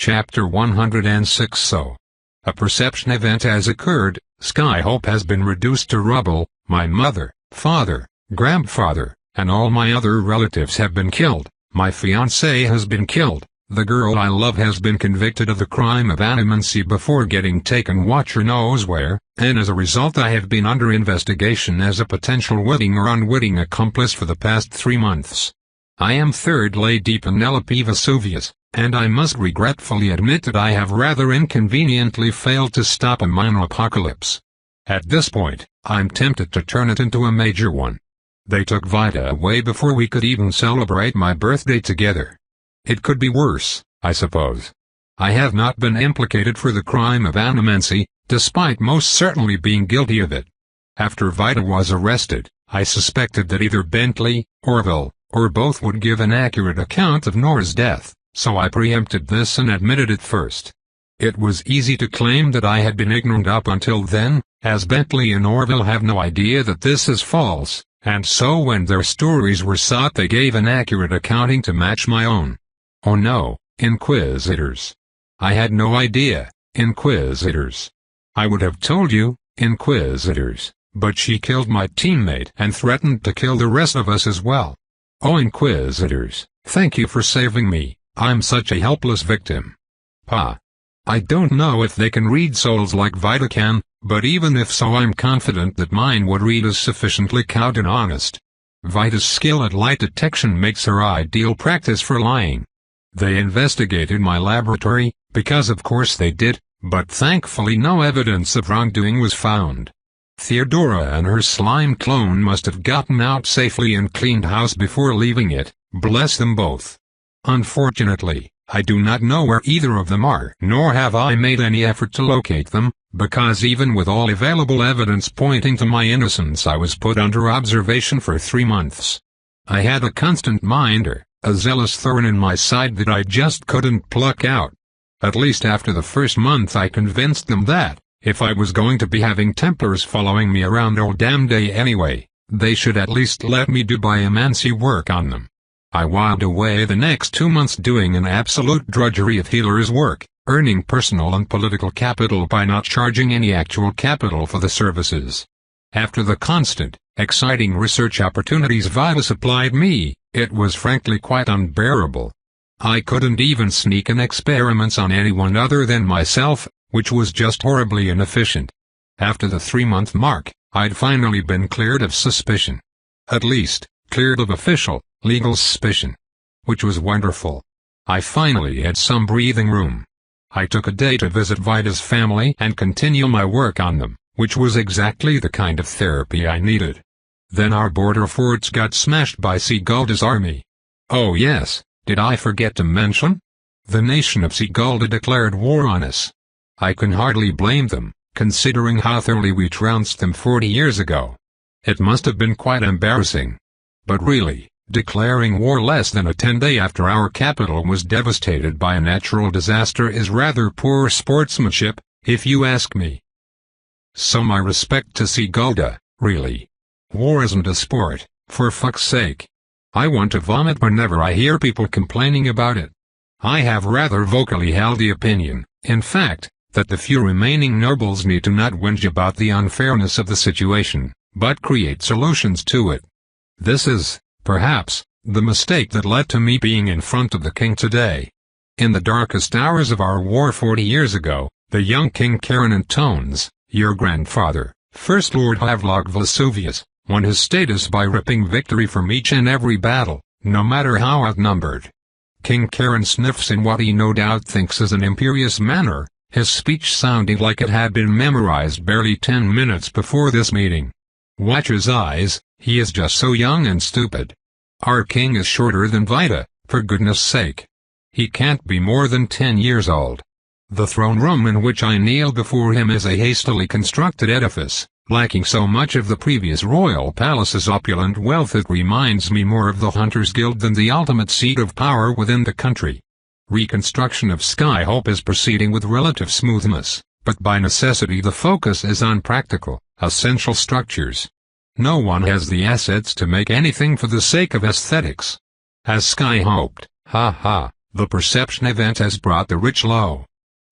Chapter 106. So, a perception event has occurred. Skyhope has been reduced to rubble. My mother, father, grandfather, and all my other relatives have been killed. My fiancée has been killed. The girl I love has been convicted of the crime of animancy before getting taken watcher knows where, and as a result I have been under investigation as a potential witting or unwitting accomplice for the past 3 months. I am third lay deep in LP Vesuvius, and I must regretfully admit that I have rather inconveniently failed to stop a minor apocalypse. At this point, I'm tempted to turn it into a major one. They took Vida away before we could even celebrate my birthday together. It could be worse, I suppose. I have not been implicated for the crime of animancy, despite most certainly being guilty of it. After Vida was arrested, I suspected that either Bentley, Orville, or both would give an accurate account of Nora's death, so I preempted this and admitted it first. It was easy to claim that I had been ignorant up until then, as Bentley and Orville have no idea that this is false, and so when their stories were sought they gave an accurate accounting to match my own. Oh no, Inquisitors. I had no idea, Inquisitors. I would have told you, Inquisitors, but she killed my teammate and threatened to kill the rest of us as well. Oh Inquisitors, thank you for saving me, I'm such a helpless victim. Pa. I don't know if they can read souls like Vida can, but even if so I'm confident that mine would read as sufficiently cowed and honest. Vida's skill at lie detection makes her ideal practice for lying. They investigated my laboratory, because of course they did, but thankfully no evidence of wrongdoing was found. Theodora and her slime clone must have gotten out safely and cleaned house before leaving it, bless them both. Unfortunately, I do not know where either of them are, nor have I made any effort to locate them, because even with all available evidence pointing to my innocence I was put under observation for 3 months. I had a constant minder, a zealous thorn in my side that I just couldn't pluck out. At least after the first month I convinced them that, if I was going to be having Templars following me around all damn day anyway, they should at least let me do biomancy work on them. I whiled away the next 2 months doing an absolute drudgery of healer's work, earning personal and political capital by not charging any actual capital for the services. After the constant, exciting research opportunities Vida supplied me, it was frankly quite unbearable. I couldn't even sneak in experiments on anyone other than myself, which was just horribly inefficient. After the 3-month mark, I'd finally been cleared of suspicion. At least, cleared of official, legal suspicion. Which was wonderful. I finally had some breathing room. I took a day to visit Vida's family and continue my work on them, which was exactly the kind of therapy I needed. Then our border forts got smashed by Sigulda's army. Oh yes, did I forget to mention? The nation of Sigulda declared war on us. I can hardly blame them, considering how thoroughly we trounced them 40 years ago. It must have been quite embarrassing. But really, declaring war less than a 10-day after our capital was devastated by a natural disaster is rather poor sportsmanship, if you ask me. So my respect to Sigulda, really. War isn't a sport, for fuck's sake. I want to vomit whenever I hear people complaining about it. I have rather vocally held the opinion, in fact, that the few remaining nobles need to not whinge about the unfairness of the situation, but create solutions to it. This is, perhaps, the mistake that led to me being in front of the king today. In the darkest hours of our war 40 years ago, the young King Karen and Tones, your grandfather, First Lord Havelock Vesuvius, won his status by ripping victory from each and every battle, no matter how outnumbered. King Karen sniffs in what he no doubt thinks is an imperious manner, his speech sounding like it had been memorized barely 10 minutes before this meeting. Watch his eyes, he is just so young and stupid. Our king is shorter than Vida, for goodness sake. He can't be more than 10 years old. The throne room in which I kneel before him is a hastily constructed edifice, lacking so much of the previous royal palace's opulent wealth it reminds me more of the Hunters' Guild than the ultimate seat of power within the country. Reconstruction of Skyhope is proceeding with relative smoothness, but by necessity the focus is on practical, essential structures. No one has the assets to make anything for the sake of aesthetics. As Sky hoped, ha ha, The perception event has brought the rich low.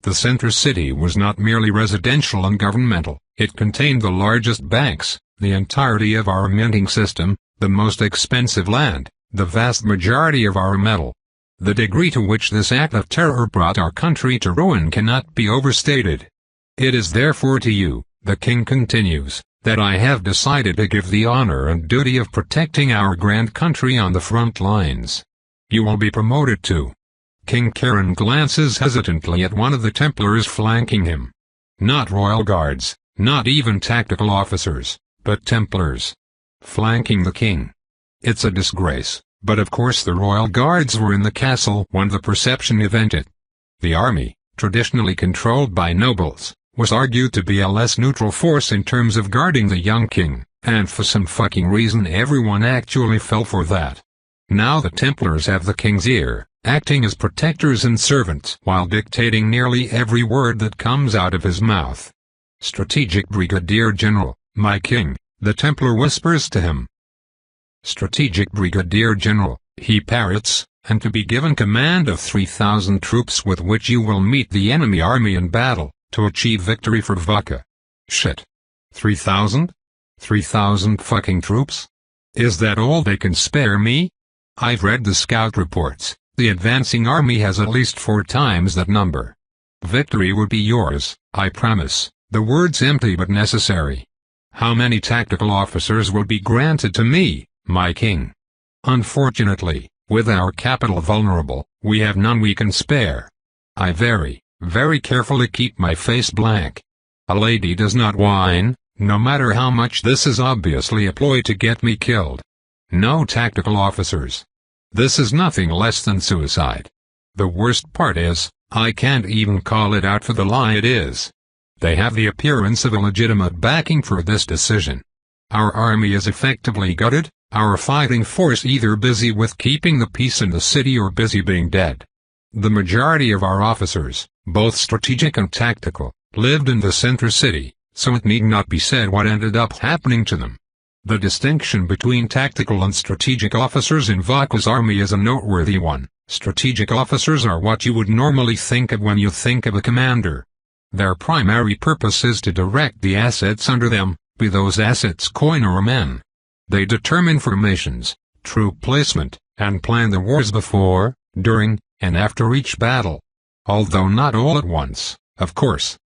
The center city was not merely residential and governmental, it contained the largest banks, the entirety of our minting system, the most expensive land, the vast majority of our metal. The degree to which this act of terror brought our country to ruin cannot be overstated. It is therefore to you, the king continues, that I have decided to give the honor and duty of protecting our grand country on the front lines. You will be promoted to. King Karen glances hesitantly at one of the Templars flanking him. Not royal guards, not even tactical officers, but Templars. Flanking the king. It's a disgrace, but of course the royal guards were in the castle when the perception evented. The army, traditionally controlled by nobles, was argued to be a less neutral force in terms of guarding the young king, and for some fucking reason everyone actually fell for that. Now the Templars have the king's ear, acting as protectors and servants while dictating nearly every word that comes out of his mouth. Strategic Brigadier General, my king, the Templar whispers to him. Strategic Brigadier General, he parrots, and to be given command of 3,000 troops with which you will meet the enemy army in battle, to achieve victory for Vodka. Shit. 3,000? 3,000 fucking troops? Is that all they can spare me? I've read the scout reports, the advancing army has at least 4 times that number. Victory would be yours, I promise, the words empty but necessary. How many tactical officers will be granted to me, my king? Unfortunately, with our capital vulnerable, we have none we can spare. I very carefully keep my face blank. A lady does not whine, no matter how much this is obviously a ploy to get me killed. No tactical officers. This is nothing less than suicide. The worst part is, I can't even call it out for the lie it is. They have the appearance of a legitimate backing for this decision. Our army is effectively gutted, our fighting force either busy with keeping the peace in the city or busy being dead. The majority of our officers, both strategic and tactical, lived in the center city, so it need not be said what ended up happening to them. The distinction between tactical and strategic officers in Vodka's army is a noteworthy one. Strategic officers are what you would normally think of when you think of a commander. Their primary purpose is to direct the assets under them, be those assets coin or men. They determine formations, troop placement, and plan the wars before, during, and after each battle. Although not all at once, of course.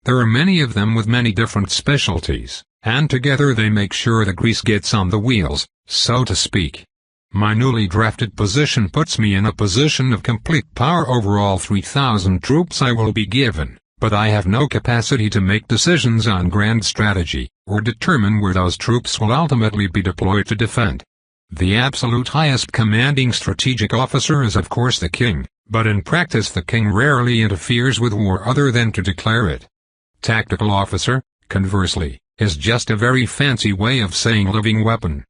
There are many of them with many different specialties, and together they make sure the grease gets on the wheels, so to speak. My newly drafted position puts me in a position of complete power over all 3,000 troops I will be given, but I have no capacity to make decisions on grand strategy, or determine where those troops will ultimately be deployed to defend. The absolute highest commanding strategic officer is of course the king, but in practice the king rarely interferes with war other than to declare it. Tactical officer, conversely, is just a very fancy way of saying living weapon.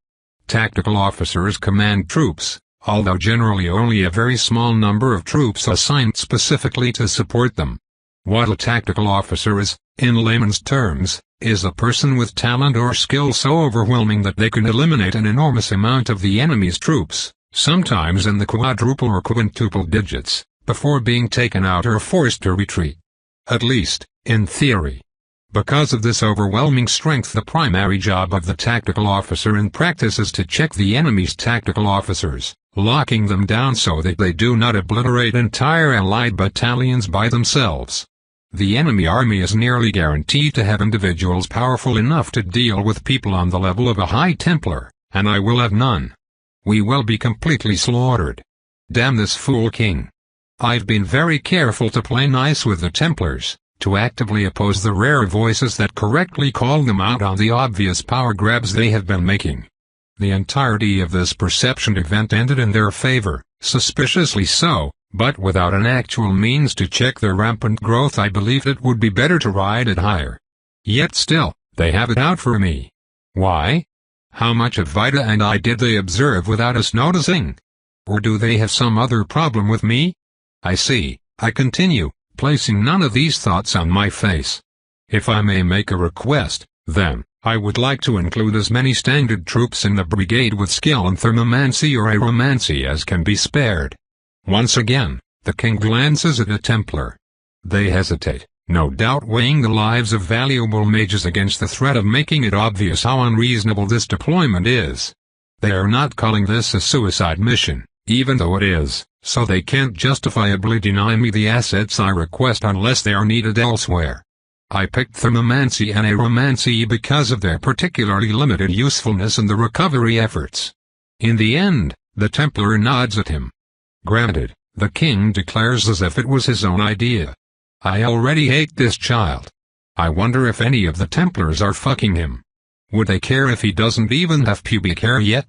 Tactical officers command troops, although generally only a very small number of troops assigned specifically to support them. What a tactical officer is, in layman's terms, is a person with talent or skill so overwhelming that they can eliminate an enormous amount of the enemy's troops, sometimes in the quadruple or quintuple digits, before being taken out or forced to retreat. At least, in theory. Because of this overwhelming strength, the primary job of the tactical officer in practice is to check the enemy's tactical officers, locking them down so that they do not obliterate entire allied battalions by themselves. The enemy army is nearly guaranteed to have individuals powerful enough to deal with people on the level of a High Templar, and I will have none. We will be completely slaughtered. Damn this fool king. I've been very careful to play nice with the Templars, to actively oppose the rare voices that correctly call them out on the obvious power grabs they have been making. The entirety of this perception event ended in their favor, suspiciously so, but without an actual means to check their rampant growth I believed it would be better to ride it higher. Yet still, they have it out for me. Why? How much of Vida and I did they observe without us noticing? Or do they have some other problem with me? I see, I continue, placing none of these thoughts on my face. If I may make a request, then, I would like to include as many standard troops in the brigade with skill in thermomancy or aeromancy as can be spared. Once again, The king glances at the Templar. They hesitate, no doubt weighing the lives of valuable mages against the threat of making it obvious how unreasonable this deployment is. They are not calling this a suicide mission, even though it is, so they can't justifiably deny me the assets I request unless they are needed elsewhere. I picked Thermomancy and Aeromancy because of their particularly limited usefulness in the recovery efforts. In the end, the Templar nods at him. Granted, the king declares as if it was his own idea. I already hate this child. I wonder if any of the Templars are fucking him. Would they care if he doesn't even have pubic hair yet?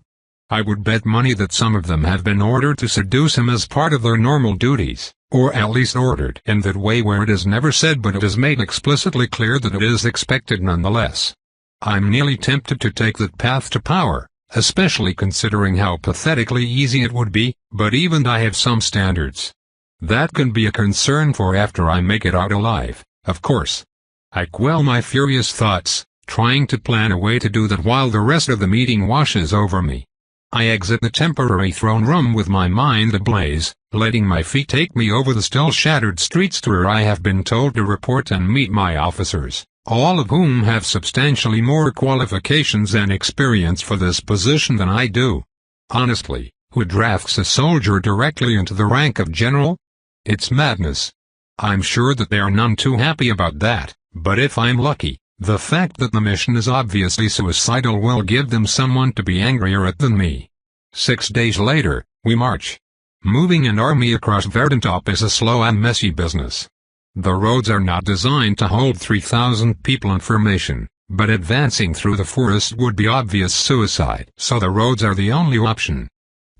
I would bet money that some of them have been ordered to seduce him as part of their normal duties, or at least ordered in that way where it is never said but it is made explicitly clear that it is expected nonetheless. I'm nearly tempted to take that path to power, especially considering how pathetically easy it would be, but even I have some standards. That can be a concern for after I make it out alive, of course. I quell my furious thoughts, trying to plan a way to do that while the rest of the meeting washes over me. I exit the temporary throne room with my mind ablaze, letting my feet take me over the still shattered streets to where I have been told to report and meet my officers, all of whom have substantially more qualifications and experience for this position than I do. Honestly, who drafts a soldier directly into the rank of general? It's madness. I'm sure that they are none too happy about that, but if I'm lucky, the fact that the mission is obviously suicidal will give them someone to be angrier at than me. 6 days later, we march. Moving an army across Verdantop is a slow and messy business. The roads are not designed to hold 3,000 people in formation, but advancing through the forest would be obvious suicide, so the roads are the only option.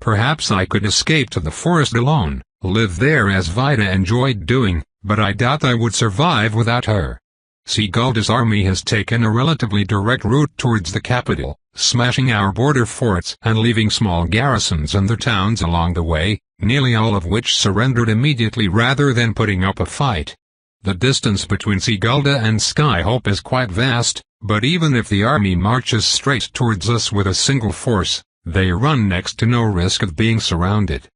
Perhaps I could escape to the forest alone, live there as Vida enjoyed doing, but I doubt I would survive without her. Sigulda's army has taken a relatively direct route towards the capital, smashing our border forts and leaving small garrisons in the towns along the way, nearly all of which surrendered immediately rather than putting up a fight. The distance between Sigulda and Skyhope is quite vast, but even if the army marches straight towards us with a single force, they run next to no risk of being surrounded.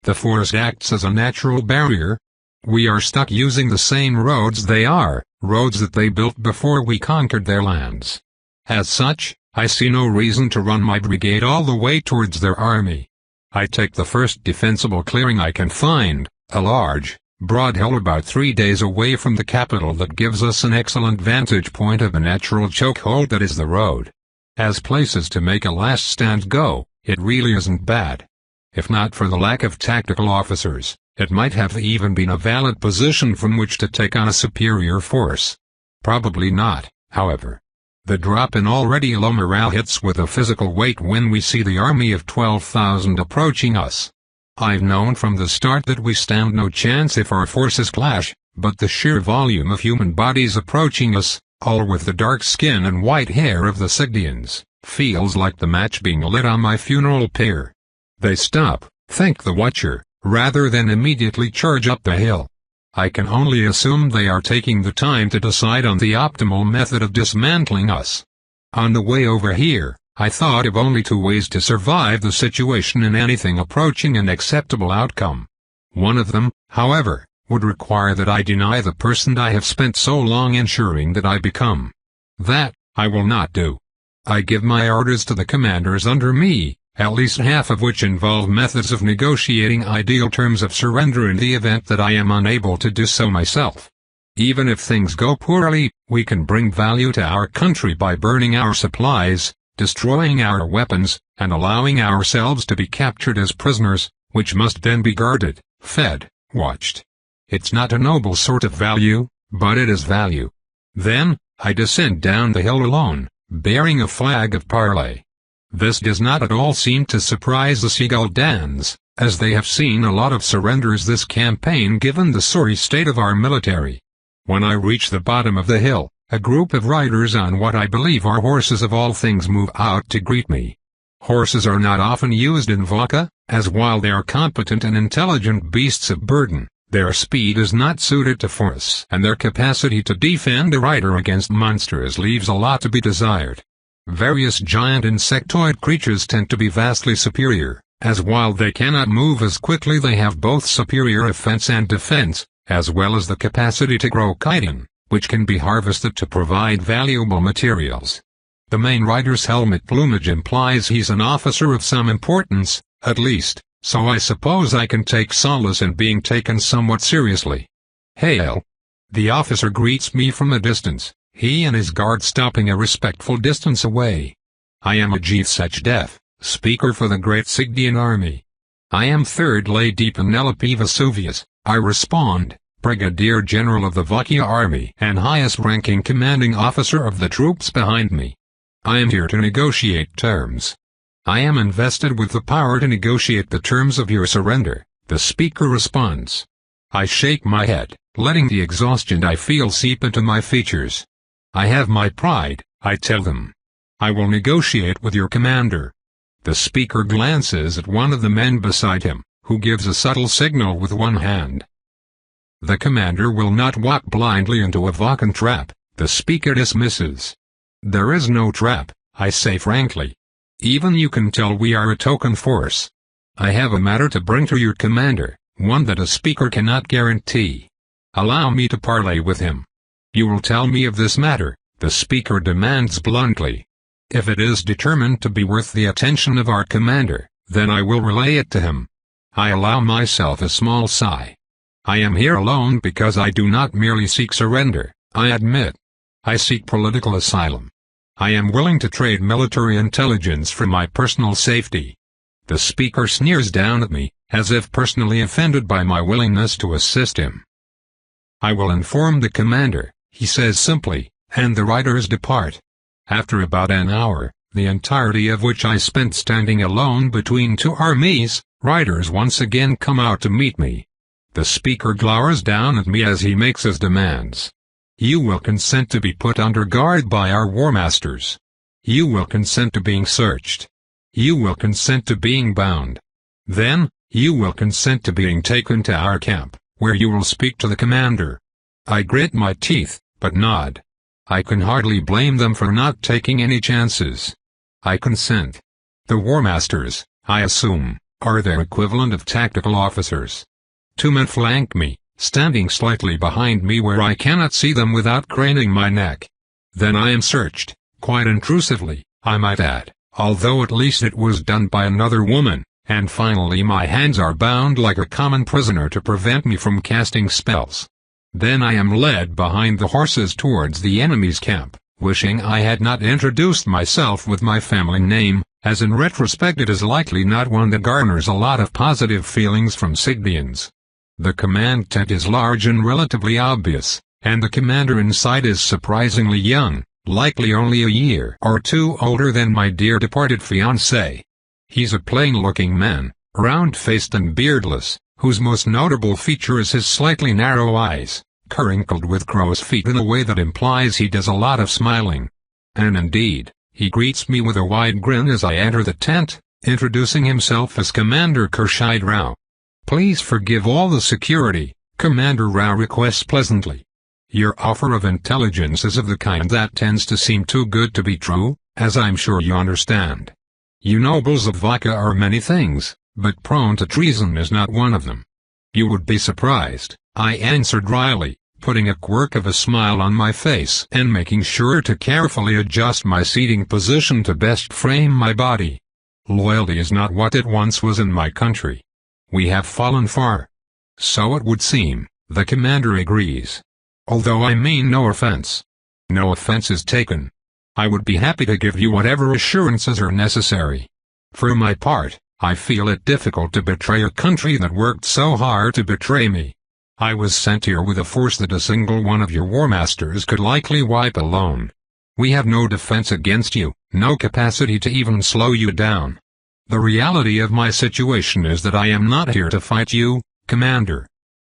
The forest acts as a natural barrier. We are stuck using the same roads they are, roads that they built before we conquered their lands. As such, I see no reason to run my brigade all the way towards their army. I take the first defensible clearing I can find, a large, broad hill about 3 days away from the capital that gives us an excellent vantage point of a natural chokehold that is the road. As places to make a last stand go, it really isn't bad. If not for the lack of tactical officers, it might have even been a valid position from which to take on a superior force. Probably not, however. The drop in already low morale hits with a physical weight when we see the army of 12,000 approaching us. I've known from the start that we stand no chance if our forces clash, but the sheer volume of human bodies approaching us, all with the dark skin and white hair of the Sigdians, feels like the match being lit on my funeral pyre. They stop, thank the Watcher, rather than immediately charge up the hill. I can only assume they are taking the time to decide on the optimal method of dismantling us. On the way over here, I thought of only 2 ways to survive the situation in anything approaching an acceptable outcome. One of them, however, would require that I deny the person I have spent so long ensuring that I become. That, I will not do. I give my orders to the commanders under me, at least half of which involve methods of negotiating ideal terms of surrender in the event that I am unable to do so myself. Even if things go poorly, we can bring value to our country by burning our supplies, destroying our weapons, and allowing ourselves to be captured as prisoners, which must then be guarded, fed, watched. It's not a noble sort of value, but it is value. Then, I descend down the hill alone, bearing a flag of parley. This does not at all seem to surprise the Siguldans, as they have seen a lot of surrenders this campaign given the sorry state of our military. When I reach the bottom of the hill, a group of riders on what I believe are horses of all things move out to greet me. Horses are not often used in Vaka, as while they are competent and intelligent beasts of burden, their speed is not suited to force, and their capacity to defend a rider against monsters leaves a lot to be desired. Various giant insectoid creatures tend to be vastly superior, as while they cannot move as quickly they have both superior offense and defense, as well as the capacity to grow chitin, which can be harvested to provide valuable materials. The main rider's helmet plumage implies he's an officer of some importance, at least, so I suppose I can take solace in being taken somewhat seriously. Hail! The officer greets me from a distance, he and his guard stopping a respectful distance away. I am a G.S.H.D.F., speaker for the Great Sigdian Army. I am 3rd Lady Penelope Vesuvius, I respond, Brigadier General of the Vakia Army and highest-ranking commanding officer of the troops behind me. I am here to negotiate terms. I am invested with the power to negotiate the terms of your surrender, the speaker responds. I shake my head, letting the exhaustion I feel seep into my features. I have my pride, I tell them. I will negotiate with your commander. The speaker glances at one of the men beside him, who gives a subtle signal with one hand. The commander will not walk blindly into a Vakan trap, the speaker dismisses. There is no trap, I say frankly. Even you can tell we are a token force. I have a matter to bring to your commander, one that a speaker cannot guarantee. Allow me to parley with him. You will tell me of this matter, the speaker demands bluntly. If it is determined to be worth the attention of our commander, then I will relay it to him. I allow myself a small sigh. I am here alone because I do not merely seek surrender, I admit. I seek political asylum. I am willing to trade military intelligence for my personal safety. The speaker sneers down at me, as if personally offended by my willingness to assist him. I will inform the commander, he says simply, and the riders depart. After about an hour, the entirety of which I spent standing alone between two armies, riders once again come out to meet me. The speaker glowers down at me as he makes his demands. You will consent to be put under guard by our war masters. You will consent to being searched. You will consent to being bound. Then, you will consent to being taken to our camp, where you will speak to the commander. I grit my teeth, but nod. I can hardly blame them for not taking any chances. I consent. The war masters, I assume, are their equivalent of tactical officers. 2 men flank me, standing slightly behind me where I cannot see them without craning my neck. Then I am searched, quite intrusively, I might add, although at least it was done by another woman, and finally my hands are bound like a common prisoner to prevent me from casting spells. Then I am led behind the horses towards the enemy's camp, wishing I had not introduced myself with my family name, as in retrospect it is likely not one that garners a lot of positive feelings from Sigdians. The command tent is large and relatively obvious, and the commander inside is surprisingly young, likely only a year or two older than my dear departed fiancé. He's a plain-looking man, round-faced and beardless, whose most notable feature is his slightly narrow eyes, crinkled with crow's feet in a way that implies he does a lot of smiling. And indeed, he greets me with a wide grin as I enter the tent, introducing himself as Commander Khurshid Rao. Please forgive all the security, Commander Rao requests pleasantly. Your offer of intelligence is of the kind that tends to seem too good to be true, as I'm sure you understand. You nobles of Vakia are many things, but prone to treason is not one of them. You would be surprised, I answered dryly, putting a quirk of a smile on my face and making sure to carefully adjust my seating position to best frame my body. Loyalty is not what it once was in my country. We have fallen far. So it would seem, the commander agrees. Although I mean no offense. No offense is taken. I would be happy to give you whatever assurances are necessary. For my part, I feel it difficult to betray a country that worked so hard to betray me. I was sent here with a force that a single one of your war masters could likely wipe alone. We have no defense against you, no capacity to even slow you down. The reality of my situation is that I am not here to fight you, Commander.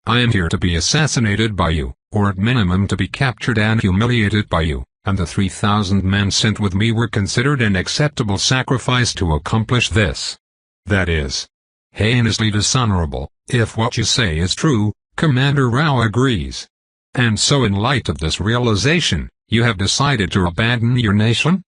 I am here to be assassinated by you, or at minimum to be captured and humiliated by you, and the 3,000 men sent with me were considered an acceptable sacrifice to accomplish this. That is heinously dishonorable, if what you say is true, Commander Rao agrees. And so in light of this realization, you have decided to abandon your nation?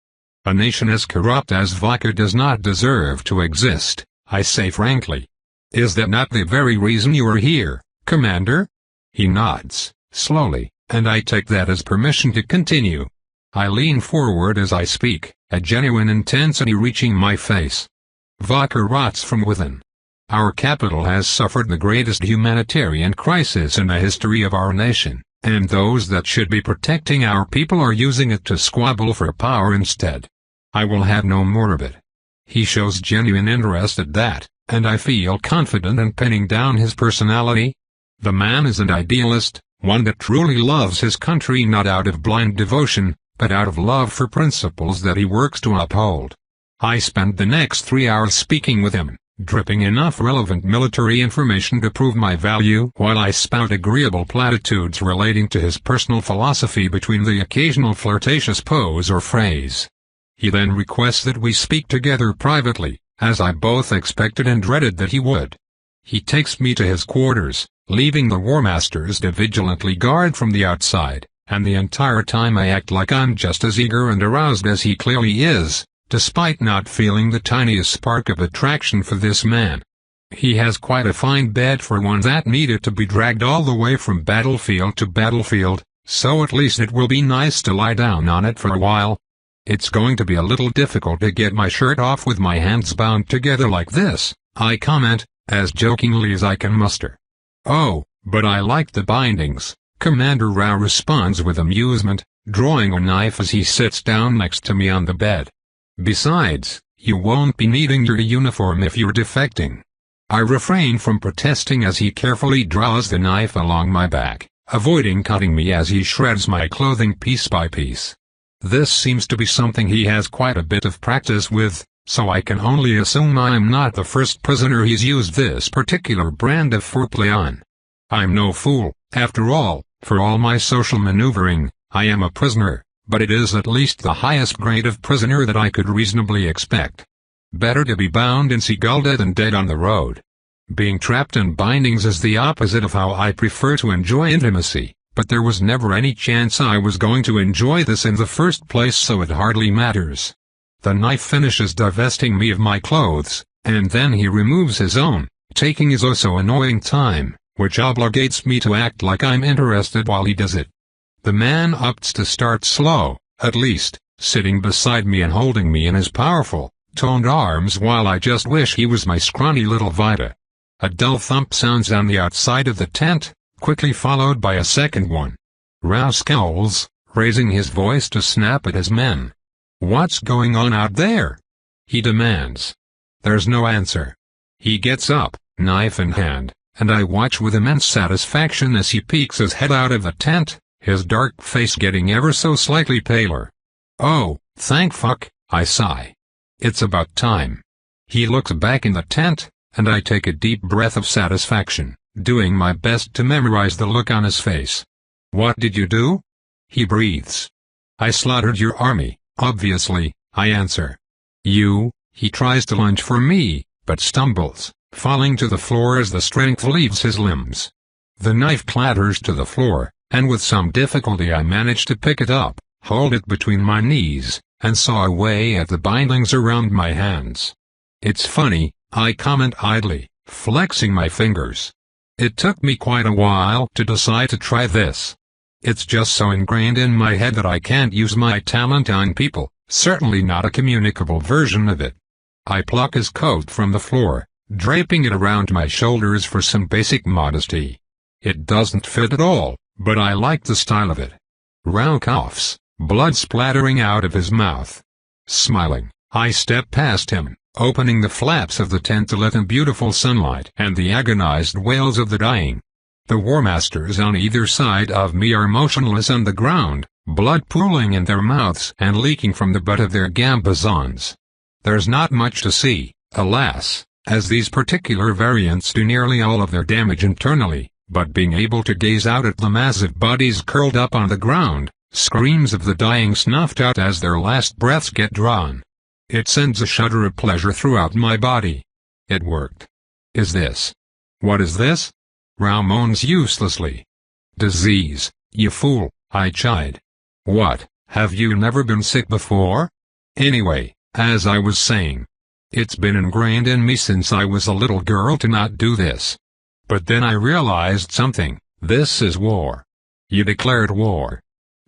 A nation as corrupt as Vigor does not deserve to exist, I say frankly. Is that not the very reason you are here, Commander? He nods, slowly, and I take that as permission to continue. I lean forward as I speak, a genuine intensity reaching my face. Vigor rots from within. Our capital has suffered the greatest humanitarian crisis in the history of our nation, and those that should be protecting our people are using it to squabble for power instead. I will have no more of it. He shows genuine interest at that, and I feel confident in pinning down his personality. The man is an idealist, one that truly loves his country not out of blind devotion, but out of love for principles that he works to uphold. I spend the next 3 hours speaking with him, dripping enough relevant military information to prove my value while I spout agreeable platitudes relating to his personal philosophy between the occasional flirtatious pose or phrase. He then requests that we speak together privately, as I both expected and dreaded that he would. He takes me to his quarters, leaving the War Masters to vigilantly guard from the outside, and the entire time I act like I'm just as eager and aroused as he clearly is, despite not feeling the tiniest spark of attraction for this man. He has quite a fine bed for one that needed to be dragged all the way from battlefield to battlefield, so at least it will be nice to lie down on it for a while. It's going to be a little difficult to get my shirt off with my hands bound together like this, I comment, as jokingly as I can muster. Oh, but I like the bindings, Commander Rao responds with amusement, drawing a knife as he sits down next to me on the bed. Besides, you won't be needing your uniform if you're defecting. I refrain from protesting as he carefully draws the knife along my back, avoiding cutting me as he shreds my clothing piece by piece. This seems to be something he has quite a bit of practice with, so I can only assume I'm not the first prisoner he's used this particular brand of foreplay on. I'm no fool, after all, for all my social maneuvering, I am a prisoner, but it is at least the highest grade of prisoner that I could reasonably expect. Better to be bound in Sigulda than dead on the road. Being trapped in bindings is the opposite of how I prefer to enjoy intimacy. But there was never any chance I was going to enjoy this in the first place, so it hardly matters. The knife finishes divesting me of my clothes, and then he removes his own, taking his oh-so-annoying time, which obligates me to act like I'm interested while he does it. The man opts to start slow, at least, sitting beside me and holding me in his powerful, toned arms while I just wish he was my scrawny little Vita. A dull thump sounds on the outside of the tent, quickly followed by a second one. Rao scowls, raising his voice to snap at his men. "What's going on out there?" he demands. There's no answer. He gets up, knife in hand, and I watch with immense satisfaction as he peeks his head out of the tent, his dark face getting ever so slightly paler. "Oh, thank fuck," I sigh. "It's about time." He looks back in the tent, and I take a deep breath of satisfaction, doing my best to memorize the look on his face. "What did you do?" he breathes. "I slaughtered your army, obviously," I answer. "You?" He tries to lunge for me, but stumbles, falling to the floor as the strength leaves his limbs. The knife clatters to the floor, and with some difficulty I manage to pick it up, hold it between my knees, and saw away at the bindings around my hands. "It's funny," I comment idly, flexing my fingers. "It took me quite a while to decide to try this. It's just so ingrained in my head that I can't use my talent on people, certainly not a communicable version of it." I pluck his coat from the floor, draping it around my shoulders for some basic modesty. It doesn't fit at all, but I like the style of it. Rao coughs, blood splattering out of his mouth. Smiling, I step past him, opening the flaps of the tent to let in beautiful sunlight and the agonized wails of the dying. The War Masters on either side of me are motionless on the ground, blood pooling in their mouths and leaking from the butt of their gambazons. There's not much to see, alas, as these particular variants do nearly all of their damage internally, but being able to gaze out at the massive bodies curled up on the ground, screams of the dying snuffed out as their last breaths get drawn. It sends a shudder of pleasure throughout my body. It worked. What is this? Rao moans uselessly. "Disease, you fool," I chide. "What, have you never been sick before?" Anyway, as I was saying, It's been ingrained in me since I was a little girl to not do this. But then I realized something. This is war. You declared war.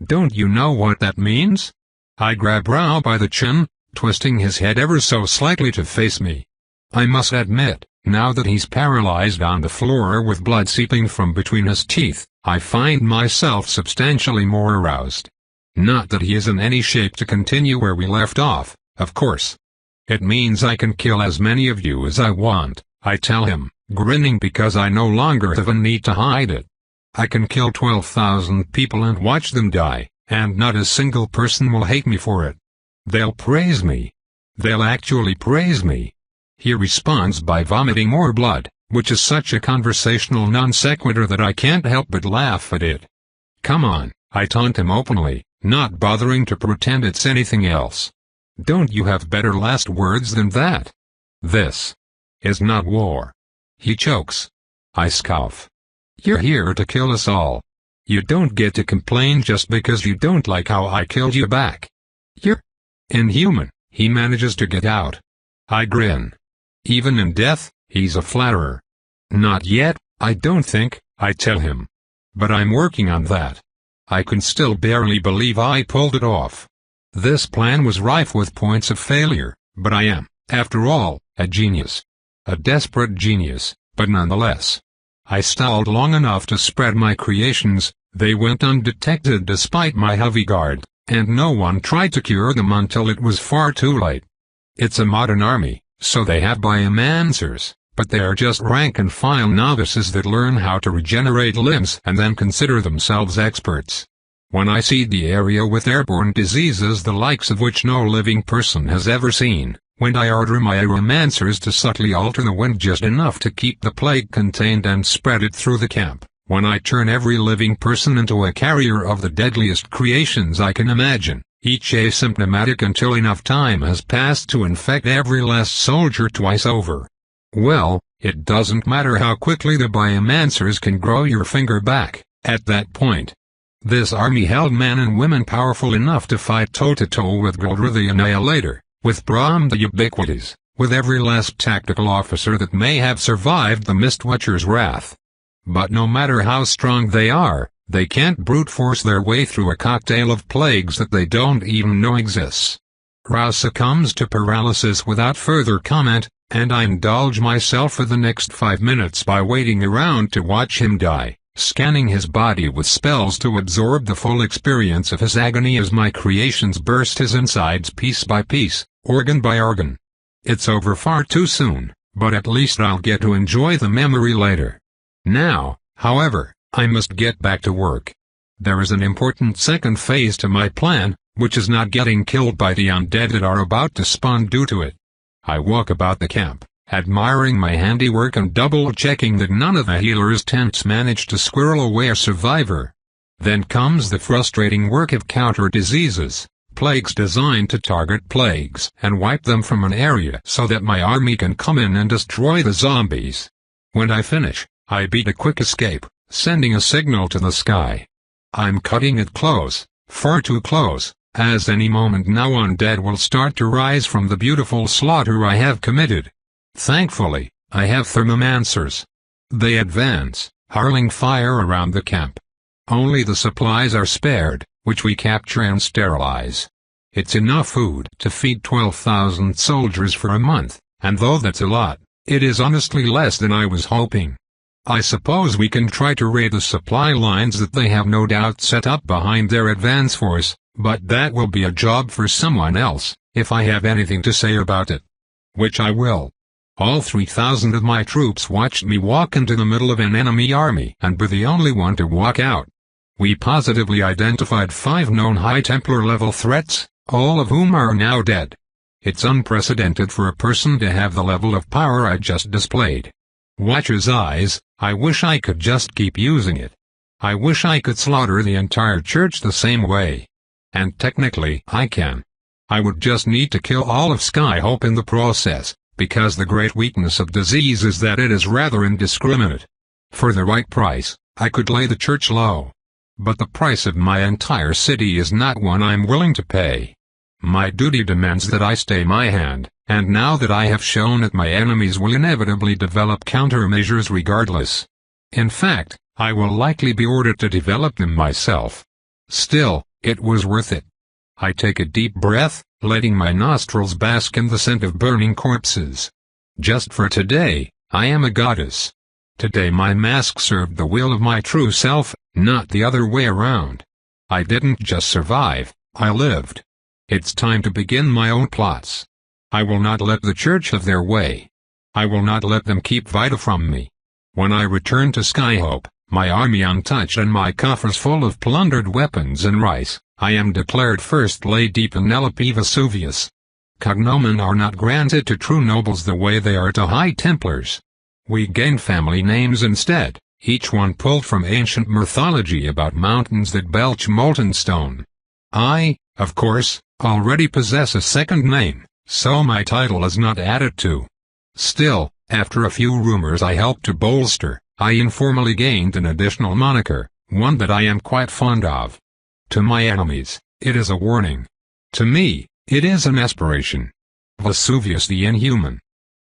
Don't you know what that means? I grab Rao by the chin, twisting his head ever so slightly to face me. I must admit, now that he's paralyzed on the floor with blood seeping from between his teeth, I find myself substantially more aroused. Not that he is in any shape to continue where we left off, of course. It means I can kill as many of you as I want, I tell him, grinning because I no longer have a need to hide it. I can kill 12,000 people and watch them die, and not a single person will hate me for it. They'll praise me. They'll actually praise me. He responds by vomiting more blood, which is such a conversational non sequitur that I can't help but laugh at it. Come on, I taunt him openly, not bothering to pretend it's anything else. Don't you have better last words than that? This is not war. He chokes. I scoff. You're here to kill us all. You don't get to complain just because you don't like how I killed you back. You're inhuman, he manages to get out. I grin. Even in death, he's a flatterer. Not yet, I don't think, I tell him. But I'm working on that. I can still barely believe I pulled it off. This plan was rife with points of failure, but I am, after all, a genius. A desperate genius, but nonetheless. I stalled long enough to spread my creations, they went undetected despite my heavy guard, and no one tried to cure them until it was far too late. It's a modern army, so they have biomancers, but they are just rank-and-file novices that learn how to regenerate limbs and then consider themselves experts. When I seed the area with airborne diseases the likes of which no living person has ever seen, when I order my aeromancers to subtly alter the wind just enough to keep the plague contained and spread it through the camp, when I turn every living person into a carrier of the deadliest creations I can imagine, each asymptomatic until enough time has passed to infect every last soldier twice over. Well, it doesn't matter how quickly the biomancers can grow your finger back, at that point. This army held men and women powerful enough to fight toe-to-toe with Gildra the Annihilator, with Brahm the Ubiquitous, with every last tactical officer that may have survived the Mistwatcher's wrath. But no matter how strong they are, they can't brute force their way through a cocktail of plagues that they don't even know exists. Rao succumbs to paralysis without further comment, and I indulge myself for the next 5 minutes by waiting around to watch him die, scanning his body with spells to absorb the full experience of his agony as my creations burst his insides piece by piece, organ by organ. It's over far too soon, but at least I'll get to enjoy the memory later. Now, however, I must get back to work. There is an important second phase to my plan, which is not getting killed by the undead that are about to spawn due to it. I walk about the camp, admiring my handiwork and double-checking that none of the healers' tents managed to squirrel away a survivor. Then comes the frustrating work of counter-diseases, plagues designed to target plagues and wipe them from an area so that my army can come in and destroy the zombies. When I finish, I beat a quick escape, sending a signal to the sky. I'm cutting it close, far too close, as any moment now undead will start to rise from the beautiful slaughter I have committed. Thankfully, I have thermomancers. They advance, hurling fire around the camp. Only the supplies are spared, which we capture and sterilize. It's enough food to feed 12,000 soldiers for a month, and though that's a lot, it is honestly less than I was hoping. I suppose we can try to raid the supply lines that they have no doubt set up behind their advance force, but that will be a job for someone else, if I have anything to say about it. Which I will. All 3,000 of my troops watched me walk into the middle of an enemy army and were the only one to walk out. We positively identified 5 known High Templar level threats, all of whom are now dead. It's unprecedented for a person to have the level of power I just displayed. Watcher's eyes, I wish I could just keep using it. I wish I could slaughter the entire church the same way. And technically, I can. I would just need to kill all of Skyhope in the process, because the great weakness of disease is that it is rather indiscriminate. For the right price, I could lay the church low. But the price of my entire city is not one I'm willing to pay. My duty demands that I stay my hand, and now that I have shown it, my enemies will inevitably develop countermeasures regardless. In fact, I will likely be ordered to develop them myself. Still, it was worth it. I take a deep breath, letting my nostrils bask in the scent of burning corpses. Just for today, I am a goddess. Today my mask served the will of my true self, not the other way around. I didn't just survive, I lived. It's time to begin my own plots. I will not let the church have their way. I will not let them keep Vita from me. When I return to Skyhope, my army untouched and my coffers full of plundered weapons and rice, I am declared First Lady Penelope Vesuvius. Cognomen are not granted to true nobles the way they are to High Templars. We gain family names instead, each one pulled from ancient mythology about mountains that belch molten stone. I, of course, already possess a second name, so my title is not added to. Still, after a few rumors I helped to bolster, I informally gained an additional moniker, one that I am quite fond of. To my enemies, it is a warning. To me, it is an aspiration. Vesuvius the Inhuman.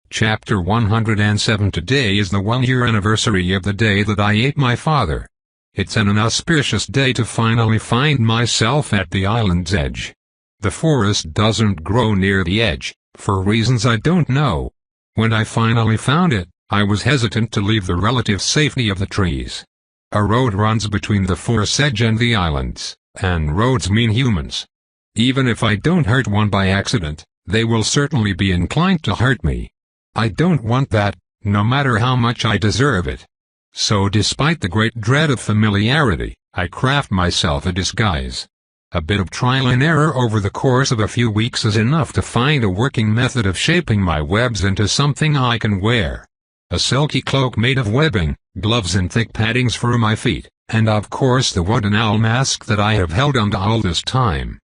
Chapter 107. Today is the 1-year anniversary of the day that I ate my father. It's an inauspicious day to finally find myself at the island's edge. The forest doesn't grow near the edge, for reasons I don't know. When I finally found it, I was hesitant to leave the relative safety of the trees. A road runs between the forest edge and the islands, and roads mean humans. Even if I don't hurt one by accident, they will certainly be inclined to hurt me. I don't want that, no matter how much I deserve it. So despite the great dread of familiarity, I craft myself a disguise. A bit of trial and error over the course of a few weeks is enough to find a working method of shaping my webs into something I can wear. A silky cloak made of webbing, gloves and thick paddings for my feet, and of course the wooden owl mask that I have held on to all this time.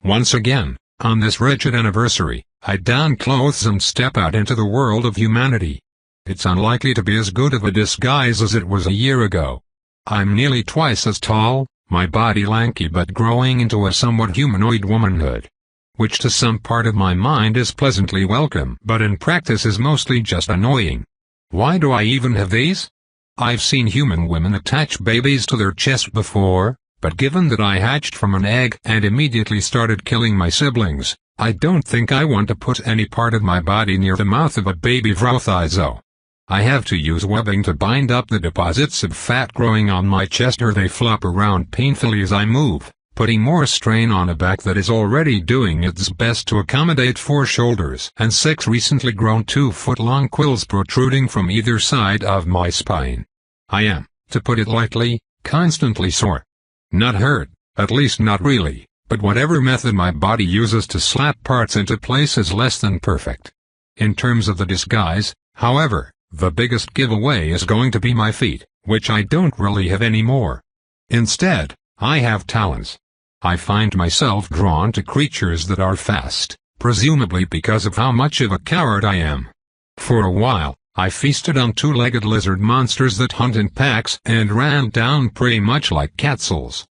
Once again, on this wretched anniversary, I don clothes and step out into the world of humanity. It's unlikely to be as good of a disguise as it was a year ago. I'm nearly twice as tall, my body lanky but growing into a somewhat humanoid womanhood. Which to some part of my mind is pleasantly welcome but in practice is mostly just annoying. Why do I even have these? I've seen human women attach babies to their chest before, but given that I hatched from an egg and immediately started killing my siblings, I don't think I want to put any part of my body near the mouth of a baby Vrothizo. I have to use webbing to bind up the deposits of fat growing on my chest or they flop around painfully as I move, putting more strain on a back that is already doing its best to accommodate 4 shoulders and 6 recently grown 2-foot-long quills protruding from either side of my spine. I am, to put it lightly, constantly sore. Not hurt, at least not really, but whatever method my body uses to slap parts into place is less than perfect. In terms of the disguise, however, the biggest giveaway is going to be my feet, which I don't really have anymore. Instead, I have talons. I find myself drawn to creatures that are fast, presumably because of how much of a coward I am. For a while, I feasted on 2-legged lizard monsters that hunt in packs and ran down prey much like quetzals.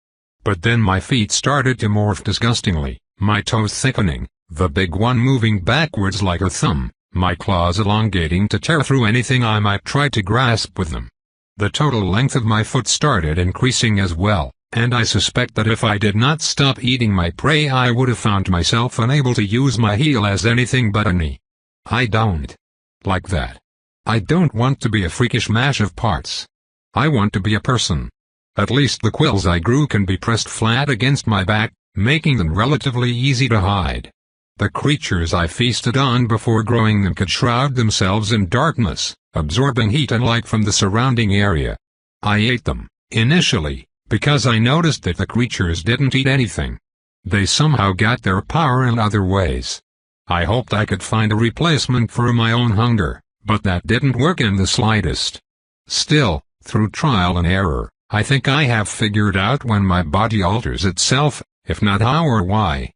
But then my feet started to morph disgustingly, my toes thickening, the big one moving backwards like a thumb, my claws elongating to tear through anything I might try to grasp with them. The total length of my foot started increasing as well, and I suspect that if I did not stop eating my prey I would have found myself unable to use my heel as anything but a knee. I don't like that. I don't want to be a freakish mash of parts. I want to be a person. At least the quills I grew can be pressed flat against my back, making them relatively easy to hide. The creatures I feasted on before growing them could shroud themselves in darkness, absorbing heat and light from the surrounding area. I ate them, initially, because I noticed that the creatures didn't eat anything. They somehow got their power in other ways. I hoped I could find a replacement for my own hunger, but that didn't work in the slightest. Still, through trial and error, I think I have figured out when my body alters itself, if not how or why.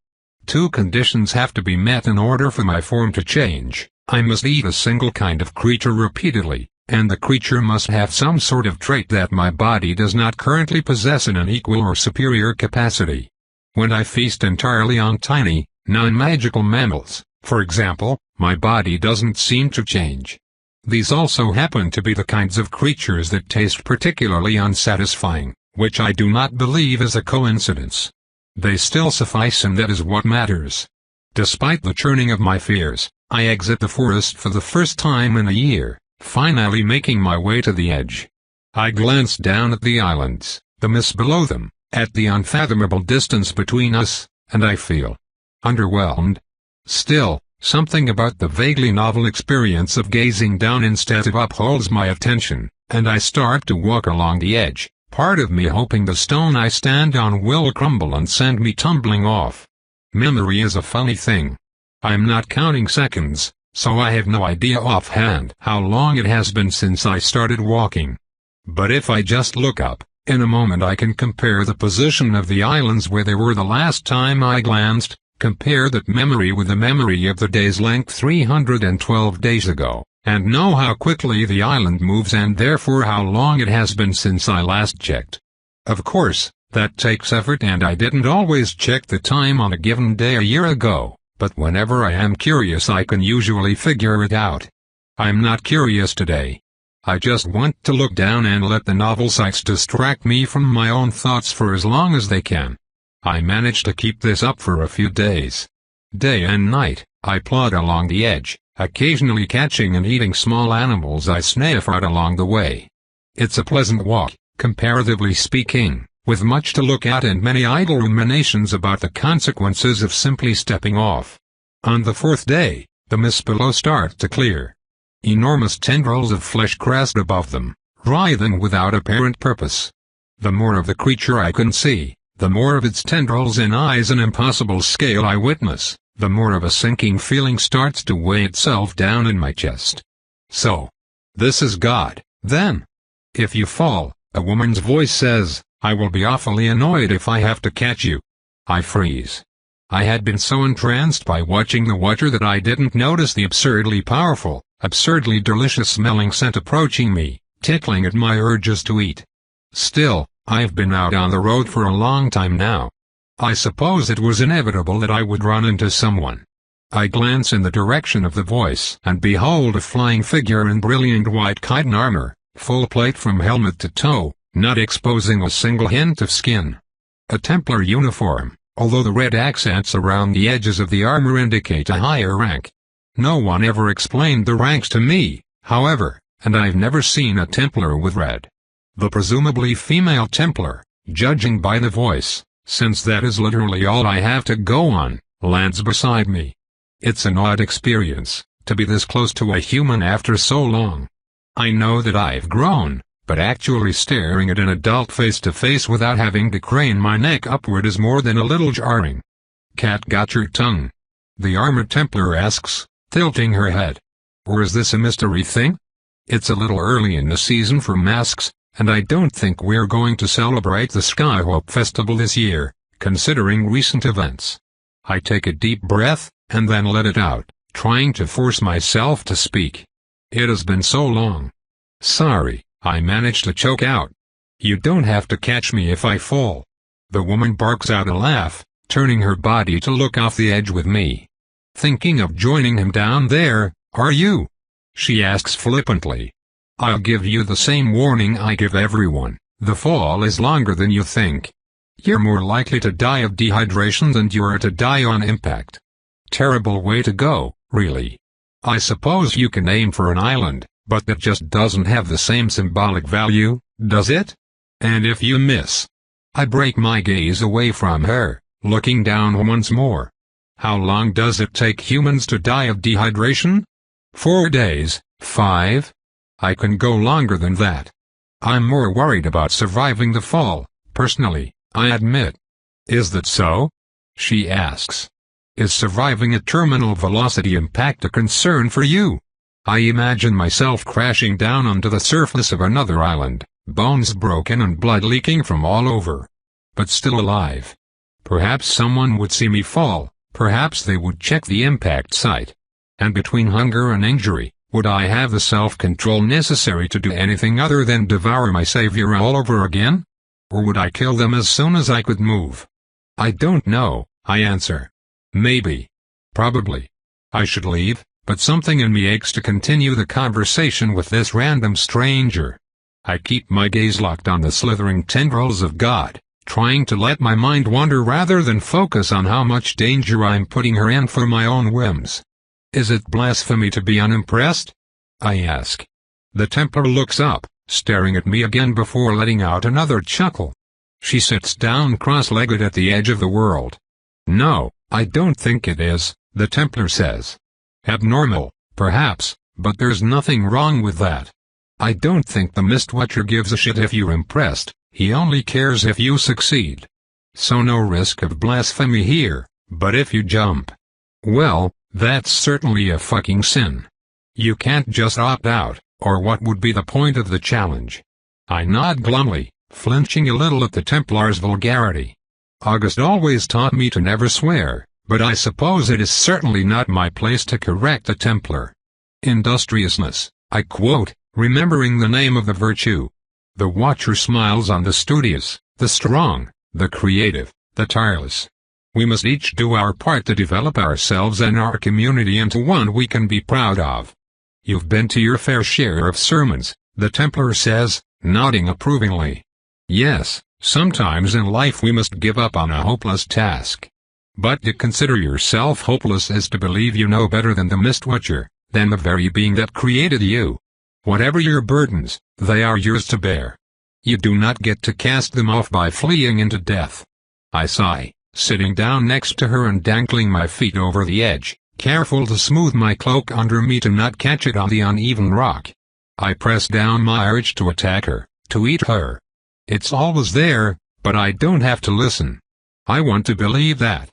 2 conditions have to be met in order for my form to change. I must eat a single kind of creature repeatedly, and the creature must have some sort of trait that my body does not currently possess in an equal or superior capacity. When I feast entirely on tiny, Non-magical mammals, for example, my body doesn't seem to change. These also happen to be the kinds of creatures that taste particularly unsatisfying, which I do not believe is a coincidence. They still suffice, and that is what matters. Despite the churning of my fears, I exit the forest for the first time in a year, finally making my way to the edge. I glance down at the islands, the mist below them, at the unfathomable distance between us, and I feel underwhelmed. Still, something about the vaguely novel experience of gazing down instead of up holds my attention, and I start to walk along the edge, part of me hoping the stone I stand on will crumble and send me tumbling off. Memory is a funny thing. I'm not counting seconds, so I have no idea offhand how long it has been since I started walking. But if I just look up, in a moment I can compare the position of the islands where they were the last time I glanced, compare that memory with the memory of the day's length 312 days ago, and know how quickly the island moves and therefore how long it has been since I last checked. Of course, that takes effort, and I didn't always check the time on a given day a year ago, but whenever I am curious I can usually figure it out. I'm not curious today. I just want to look down and let the novel sights distract me from my own thoughts for as long as they can. I managed to keep this up for a few days. Day and night, I plod along the edge, occasionally catching and eating small animals I sniff out along the way. It's a pleasant walk, comparatively speaking, with much to look at and many idle ruminations about the consequences of simply stepping off. On the fourth day, the mists below start to clear. Enormous tendrils of flesh crest above them, writhing without apparent purpose. The more of the creature I can see, the more of its tendrils and eyes an impossible scale I witness, the more of a sinking feeling starts to weigh itself down in my chest. So, this is God, then. If you fall, a woman's voice says, I will be awfully annoyed if I have to catch you. I freeze. I had been so entranced by watching the water that I didn't notice the absurdly powerful, absurdly delicious-smelling scent approaching me, tickling at my urges to eat. Still, I've been out on the road for a long time now. I suppose it was inevitable that I would run into someone. I glance in the direction of the voice and behold a flying figure in brilliant white chitin armor, full plate from helmet to toe, not exposing a single hint of skin. A Templar uniform, although the red accents around the edges of the armor indicate a higher rank. No one ever explained the ranks to me, however, and I've never seen a Templar with red. The presumably female Templar, judging by the voice, since that is literally all I have to go on, lands beside me. It's an odd experience, to be this close to a human after so long. I know that I've grown, but actually staring at an adult face to face without having to crane my neck upward is more than a little jarring. Cat got your tongue? The armored Templar asks, tilting her head. Or is this a mystery thing? It's a little early in the season for masks, and I don't think we're going to celebrate the Skyhope Festival this year, considering recent events. I take a deep breath, and then let it out, trying to force myself to speak. It has been so long. Sorry, I managed to choke out. You don't have to catch me if I fall. The woman barks out a laugh, turning her body to look off the edge with me. Thinking of joining him down there, are you? She asks flippantly. I'll give you the same warning I give everyone, the fall is longer than you think. You're more likely to die of dehydration than you are to die on impact. Terrible way to go, really. I suppose you can aim for an island, but that just doesn't have the same symbolic value, does it? And if you miss? I break my gaze away from her, looking down once more. How long does it take humans to die of dehydration? 4 days, 5? I can go longer than that. I'm more worried about surviving the fall, personally, I admit. Is that so? She asks. Is surviving a terminal velocity impact a concern for you? I imagine myself crashing down onto the surface of another island, bones broken and blood leaking from all over. But still alive. Perhaps someone would see me fall, perhaps they would check the impact site. And between hunger and injury, would I have the self-control necessary to do anything other than devour my savior all over again? Or would I kill them as soon as I could move? I don't know, I answer. Maybe. Probably. I should leave, but something in me aches to continue the conversation with this random stranger. I keep my gaze locked on the slithering tendrils of God, trying to let my mind wander rather than focus on how much danger I'm putting her in for my own whims. Is it blasphemy to be unimpressed? I ask. The Templar looks up, staring at me again before letting out another chuckle. She sits down cross-legged at the edge of the world. No, I don't think it is, the Templar says. Abnormal, perhaps, but there's nothing wrong with that. I don't think the Mistwatcher gives a shit if you're impressed, he only cares if you succeed. So no risk of blasphemy here, but if you jump, well, that's certainly a fucking sin. You can't just opt out, or what would be the point of the challenge? I nod glumly, flinching a little at the Templar's vulgarity. August always taught me to never swear, but I suppose it is certainly not my place to correct the Templar. Industriousness, I quote, remembering the name of the virtue. The Watcher smiles on the studious, the strong, the creative, the tireless. We must each do our part to develop ourselves and our community into one we can be proud of. You've been to your fair share of sermons, the Templar says, nodding approvingly. Yes, sometimes in life we must give up on a hopeless task. But to consider yourself hopeless is to believe you know better than the Mistwatcher, than the very being that created you. Whatever your burdens, they are yours to bear. You do not get to cast them off by fleeing into death. I sigh, sitting down next to her and dangling my feet over the edge, careful to smooth my cloak under me to not catch it on the uneven rock. I press down my urge to attack her, to eat her. It's always there, but I don't have to listen. I want to believe that.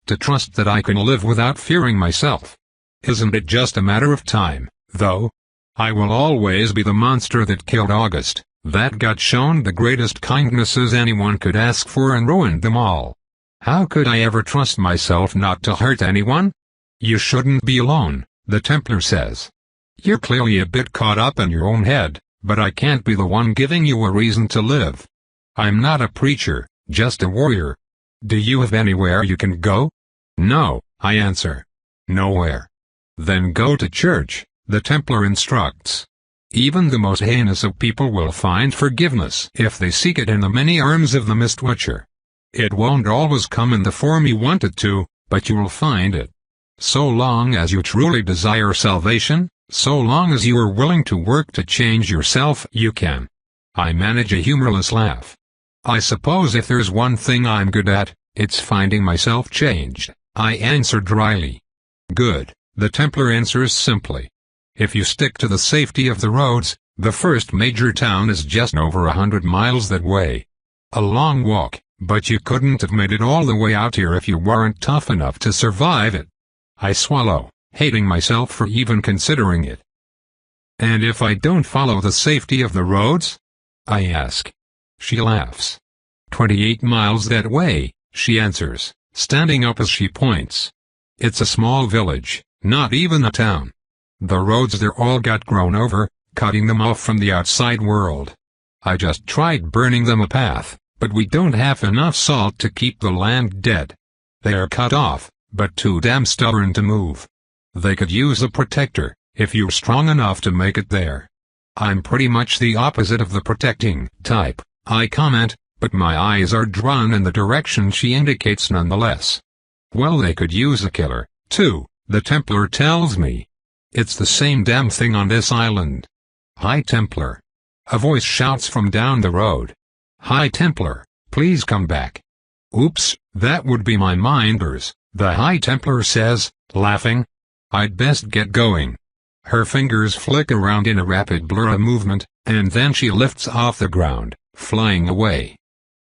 To trust that I can live without fearing myself. Isn't it just a matter of time, though? I will always be the monster that killed August, that got shown the greatest kindnesses anyone could ask for and ruined them all. How could I ever trust myself not to hurt anyone? You shouldn't be alone, the Templar says. You're clearly a bit caught up in your own head, but I can't be the one giving you a reason to live. I'm not a preacher, just a warrior. Do you have anywhere you can go? No, I answer. Nowhere. Then go to church, the Templar instructs. Even the most heinous of people will find forgiveness if they seek it in the many arms of the Mistwatcher. It won't always come in the form you want it to, but you will find it. So long as you truly desire salvation, so long as you are willing to work to change yourself, you can. I manage a humorless laugh. I suppose if there's one thing I'm good at, it's finding myself changed, I answer dryly. Good, the Templar answers simply. If you stick to the safety of the roads, the first major town is just over 100 miles that way. A long walk, but you couldn't have made it all the way out here if you weren't tough enough to survive it. I swallow, hating myself for even considering it. And if I don't follow the safety of the roads? I ask. She laughs. 28 miles that way, she answers, standing up as she points. It's a small village, not even a town. The roads there all got grown over, cutting them off from the outside world. I just tried burning them a path, but we don't have enough salt to keep the land dead. They are cut off, but too damn stubborn to move. They could use a protector, if you're strong enough to make it there. I'm pretty much the opposite of the protecting type, I comment, but my eyes are drawn in the direction she indicates nonetheless. Well, they could use a killer, too, the Templar tells me. It's the same damn thing on this island. Hi Templar. A voice shouts from down the road. Hi Templar, please come back. Oops, that would be my minders, the High Templar says, laughing. I'd best get going. Her fingers flick around in a rapid blur of movement, and then she lifts off the ground, flying away.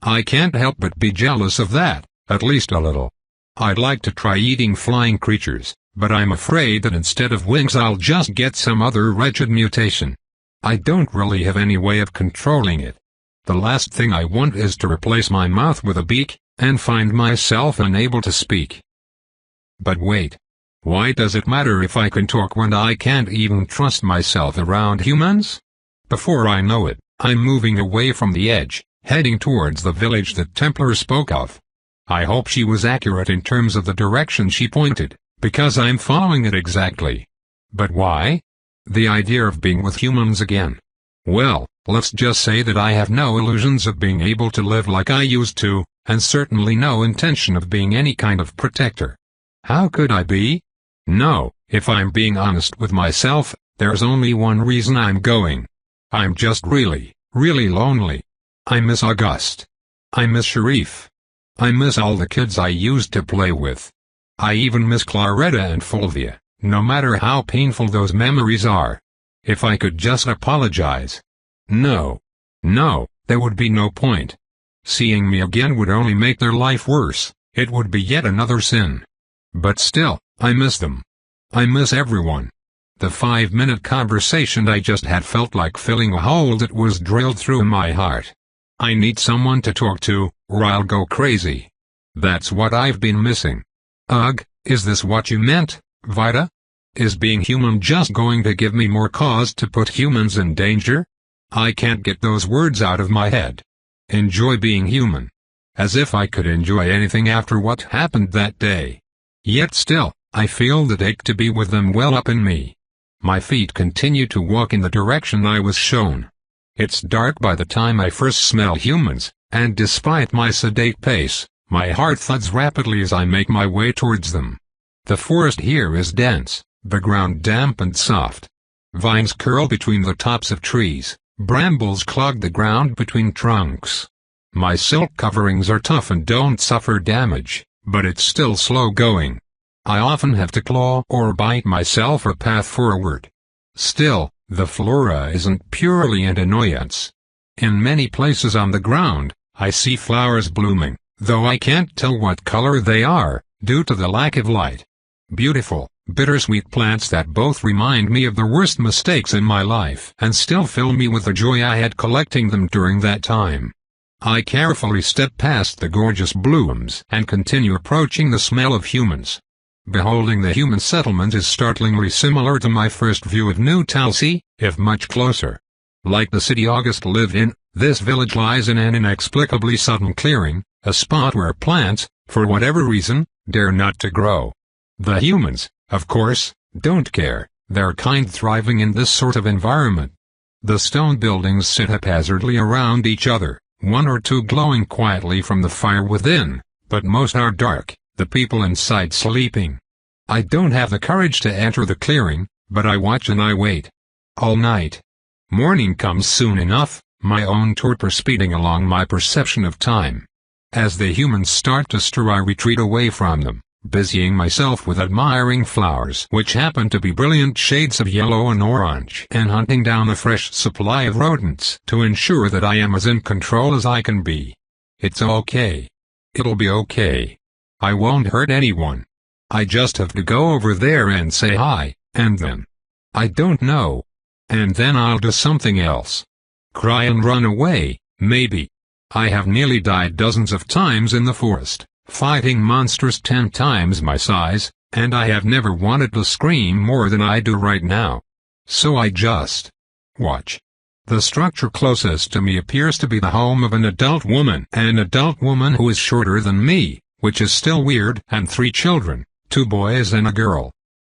I can't help but be jealous of that, at least a little. I'd like to try eating flying creatures, but I'm afraid that instead of wings I'll just get some other wretched mutation. I don't really have any way of controlling it. The last thing I want is to replace my mouth with a beak, and find myself unable to speak. But wait. Why does it matter if I can talk when I can't even trust myself around humans? Before I know it, I'm moving away from the edge, heading towards the village that Templar spoke of. I hope she was accurate in terms of the direction she pointed, because I'm following it exactly. But why? The idea of being with humans again. Well, let's just say that I have no illusions of being able to live like I used to, and certainly no intention of being any kind of protector. How could I be? No, if I'm being honest with myself, there's only one reason I'm going. I'm just really, really lonely. I miss August. I miss Sharif. I miss all the kids I used to play with. I even miss Claretta and Fulvia, no matter how painful those memories are. If I could just apologize. No, there would be no point. Seeing me again would only make their life worse. It would be yet another sin. But still, I miss them. I miss everyone. The 5-minute conversation I just had felt like filling a hole that was drilled through my heart. I need someone to talk to, or I'll go crazy. That's what I've been missing. Ugh, is this what you meant, Vita? Is being human just going to give me more cause to put humans in danger? I can't get those words out of my head. Enjoy being human. As if I could enjoy anything after what happened that day. Yet still, I feel that ache to be with them well up in me. My feet continue to walk in the direction I was shown. It's dark by the time I first smell humans, and despite my sedate pace, my heart thuds rapidly as I make my way towards them. The forest here is dense, the ground damp and soft. Vines curl between the tops of trees, brambles clog the ground between trunks. My silk coverings are tough and don't suffer damage, but it's still slow going. I often have to claw or bite myself a path forward. Still, the flora isn't purely an annoyance. In many places on the ground, I see flowers blooming, though I can't tell what color they are, due to the lack of light. Beautiful, bittersweet plants that both remind me of the worst mistakes in my life and still fill me with the joy I had collecting them during that time. I carefully step past the gorgeous blooms and continue approaching the smell of humans. Beholding the human settlement is startlingly similar to my first view of New Talsi, if much closer. Like the city August lived in, this village lies in an inexplicably sudden clearing, a spot where plants, for whatever reason, dare not to grow. The humans, of course, don't care, their kind thriving in this sort of environment. The stone buildings sit haphazardly around each other, one or two glowing quietly from the fire within, but most are dark, the people inside sleeping. I don't have the courage to enter the clearing, but I watch and I wait. All night. Morning comes soon enough, my own torpor speeding along my perception of time. As the humans start to stir, I retreat away from them, busying myself with admiring flowers which happen to be brilliant shades of yellow and orange, and hunting down a fresh supply of rodents to ensure that I am as in control as I can be. It's okay. It'll be okay. I won't hurt anyone. I just have to go over there and say hi, and then, I don't know. And then I'll do something else. Cry and run away, maybe. I have nearly died dozens of times in the forest, fighting monsters 10 times my size, and I have never wanted to scream more than I do right now. So I just watch. The structure closest to me appears to be the home of an adult woman who is shorter than me, which is still weird, and 3 children, 2 boys and a girl.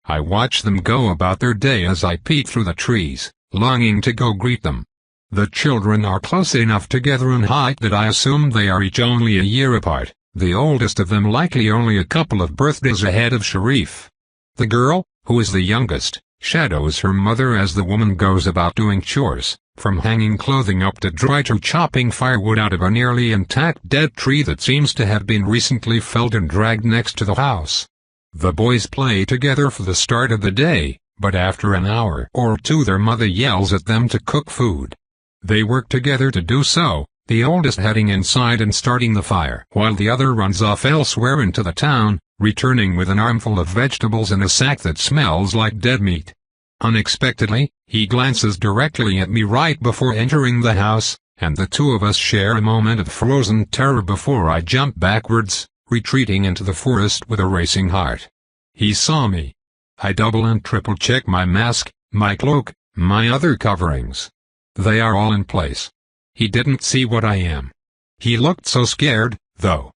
I watch them go about their day as I peek through the trees, longing to go greet them. The children are close enough together in height that I assume they are each only a year apart, the oldest of them likely only a couple of birthdays ahead of Sharif. The girl, who is the youngest, shadows her mother as the woman goes about doing chores, from hanging clothing up to dry to chopping firewood out of a nearly intact dead tree that seems to have been recently felled and dragged next to the house. The boys play together for the start of the day, but after an hour or two their mother yells at them to cook food. They work together to do so, the oldest heading inside and starting the fire, while the other runs off elsewhere into the town, returning with an armful of vegetables and a sack that smells like dead meat. Unexpectedly, he glances directly at me right before entering the house, and the two of us share a moment of frozen terror before I jump backwards, retreating into the forest with a racing heart. He saw me. I double and triple check my mask, my cloak, my other coverings. They are all in place. He didn't see what I am. He looked so scared, though.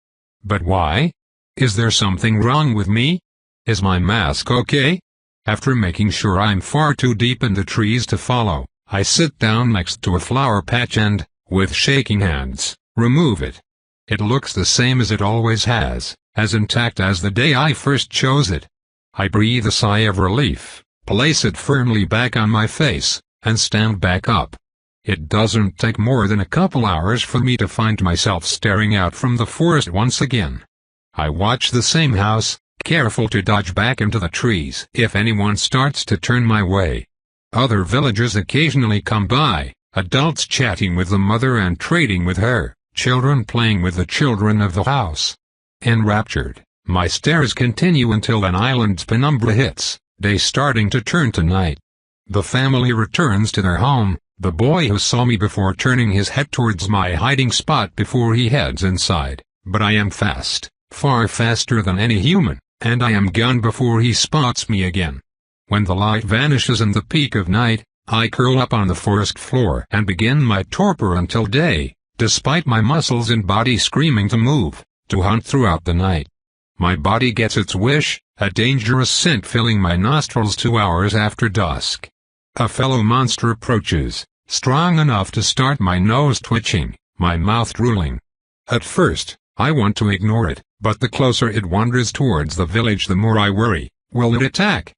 But why? Is there something wrong with me? Is my mask okay? After making sure I'm far too deep in the trees to follow, I sit down next to a flower patch and, with shaking hands, remove it. It looks the same as it always has, as intact as the day I first chose it. I breathe a sigh of relief, place it firmly back on my face, and stand back up. It doesn't take more than a couple hours for me to find myself staring out from the forest once again. I watch the same house, careful to dodge back into the trees if anyone starts to turn my way. Other villagers occasionally come by, adults chatting with the mother and trading with her, children playing with the children of the house. Enraptured, my stares continue until an island's penumbra hits, day starting to turn to night. The family returns to their home, the boy who saw me before turning his head towards my hiding spot before he heads inside, but I am fast, far faster than any human, and I am gone before he spots me again. When the light vanishes in the peak of night, I curl up on the forest floor and begin my torpor until day, despite my muscles and body screaming to move, to hunt throughout the night. My body gets its wish, a dangerous scent filling my nostrils 2 hours after dusk. A fellow monster approaches, strong enough to start my nose twitching, my mouth drooling. At first, I want to ignore it, but the closer it wanders towards the village the more I worry. Will it attack?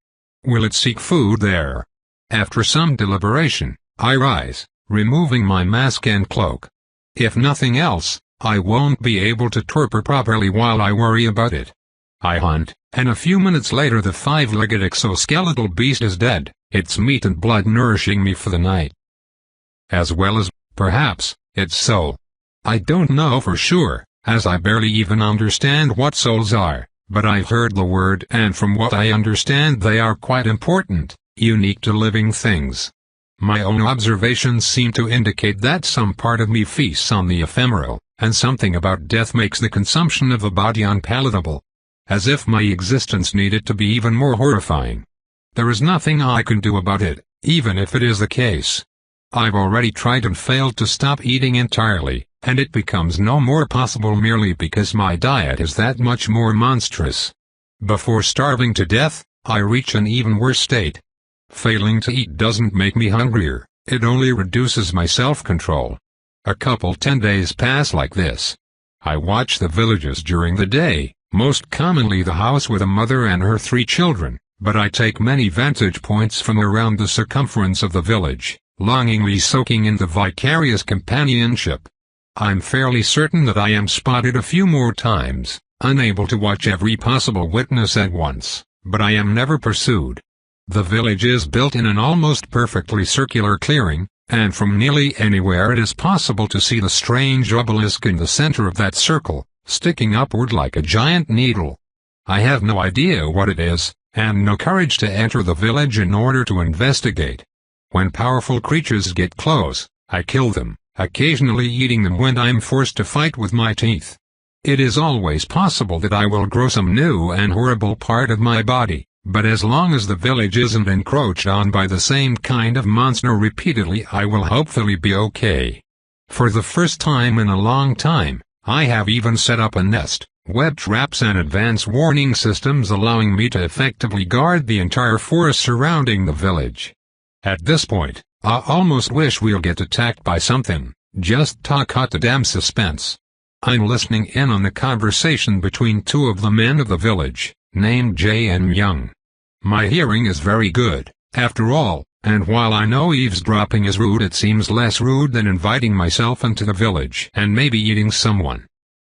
Will it seek food there? After some deliberation, I rise, removing my mask and cloak. If nothing else, I won't be able to torpor properly while I worry about it. I hunt, and a few minutes later the 5-legged exoskeletal beast is dead, its meat and blood nourishing me for the night. As well as, perhaps, its soul. I don't know for sure, as I barely even understand what souls are, but I've heard the word and from what I understand they are quite important, unique to living things. My own observations seem to indicate that some part of me feasts on the ephemeral, and something about death makes the consumption of the body unpalatable. As if my existence needed to be even more horrifying. There is nothing I can do about it, even if it is the case. I've already tried and failed to stop eating entirely, and it becomes no more possible merely because my diet is that much more monstrous. Before starving to death, I reach an even worse state. Failing to eat doesn't make me hungrier, it only reduces my self-control. A couple 10 days pass like this. I watch the villagers during the day, most commonly the house with a mother and her 3 children, but I take many vantage points from around the circumference of the village, longingly soaking in the vicarious companionship. I'm fairly certain that I am spotted a few more times, unable to watch every possible witness at once, but I am never pursued. The village is built in an almost perfectly circular clearing, and from nearly anywhere it is possible to see the strange obelisk in the center of that circle, sticking upward like a giant needle. I have no idea what it is, and no courage to enter the village in order to investigate. When powerful creatures get close, I kill them, occasionally eating them when I'm forced to fight with my teeth. It is always possible that I will grow some new and horrible part of my body, but as long as the village isn't encroached on by the same kind of monster repeatedly, I will hopefully be okay. For the first time in a long time, I have even set up a nest, web traps and advanced warning systems allowing me to effectively guard the entire forest surrounding the village. At this point, I almost wish we'll get attacked by something, just to cut the damn suspense. I'm listening in on the conversation between 2 of the men of the village, named Jay and Young. My hearing is very good, after all, and while I know eavesdropping is rude, it seems less rude than inviting myself into the village and maybe eating someone.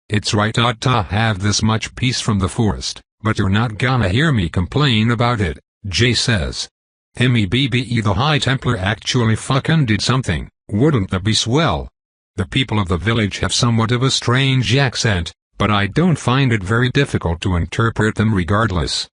It's right to have this much peace from the forest, but you're not gonna hear me complain about it, Jay says. MEBBE, the High Templar actually fucking did something, wouldn't that be swell? The people of the village have somewhat of a strange accent, but I don't find it very difficult to interpret them regardless.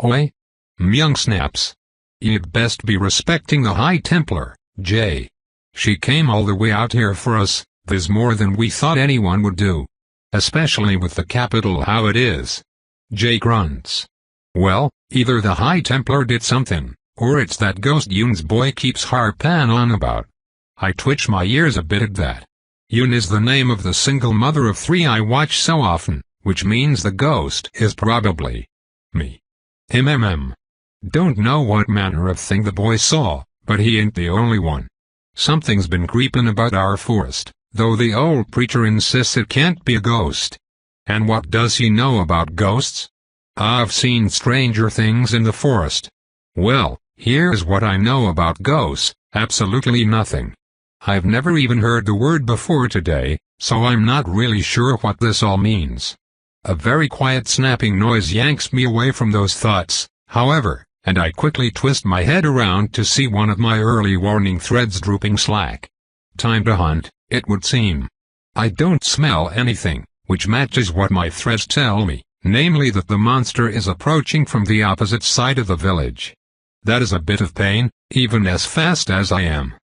Oi? Myung snaps. You'd best be respecting the High Templar, Jay. She came all the way out here for us, there's more than we thought anyone would do. Especially with the capital how it is. Jay grunts. Well, either the High Templar did something, or it's that ghost Yoon's boy keeps harping on about. I twitch my ears a bit at that. Yoon is the name of the single mother of 3 I watch so often, which means the ghost is probably me. Don't know what manner of thing the boy saw, but he ain't the only one. Something's been creepin' about our forest, though the old preacher insists it can't be a ghost. And what does he know about ghosts? I've seen stranger things in the forest. Well, here's what I know about ghosts, absolutely nothing. I've never even heard the word before today, so I'm not really sure what this all means. A very quiet snapping noise yanks me away from those thoughts, however, and I quickly twist my head around to see one of my early warning threads drooping slack. Time to hunt, it would seem. I don't smell anything, which matches what my threads tell me, namely that the monster is approaching from the opposite side of the village. That is a bit of pain, even as fast as I am.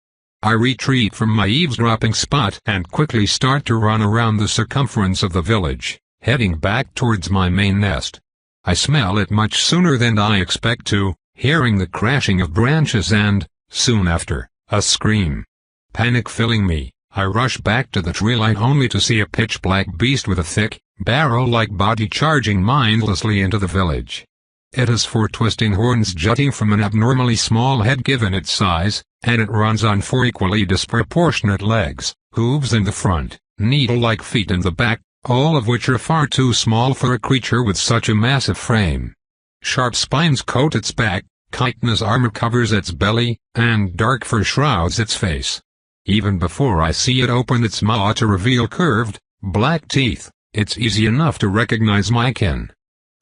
I retreat from my eavesdropping spot and quickly start to run around the circumference of the village, heading back towards my main nest. I smell it much sooner than I expect to, hearing the crashing of branches and, soon after, a scream. Panic filling me, I rush back to the tree line only to see a pitch-black beast with a thick, barrel-like body charging mindlessly into the village. It has 4 twisting horns jutting from an abnormally small head given its size, and it runs on 4 equally disproportionate legs, hooves in the front, needle-like feet in the back, all of which are far too small for a creature with such a massive frame. Sharp spines coat its back, chitinous armor covers its belly, and dark fur shrouds its face. Even before I see it open its maw to reveal curved, black teeth, it's easy enough to recognize my kin.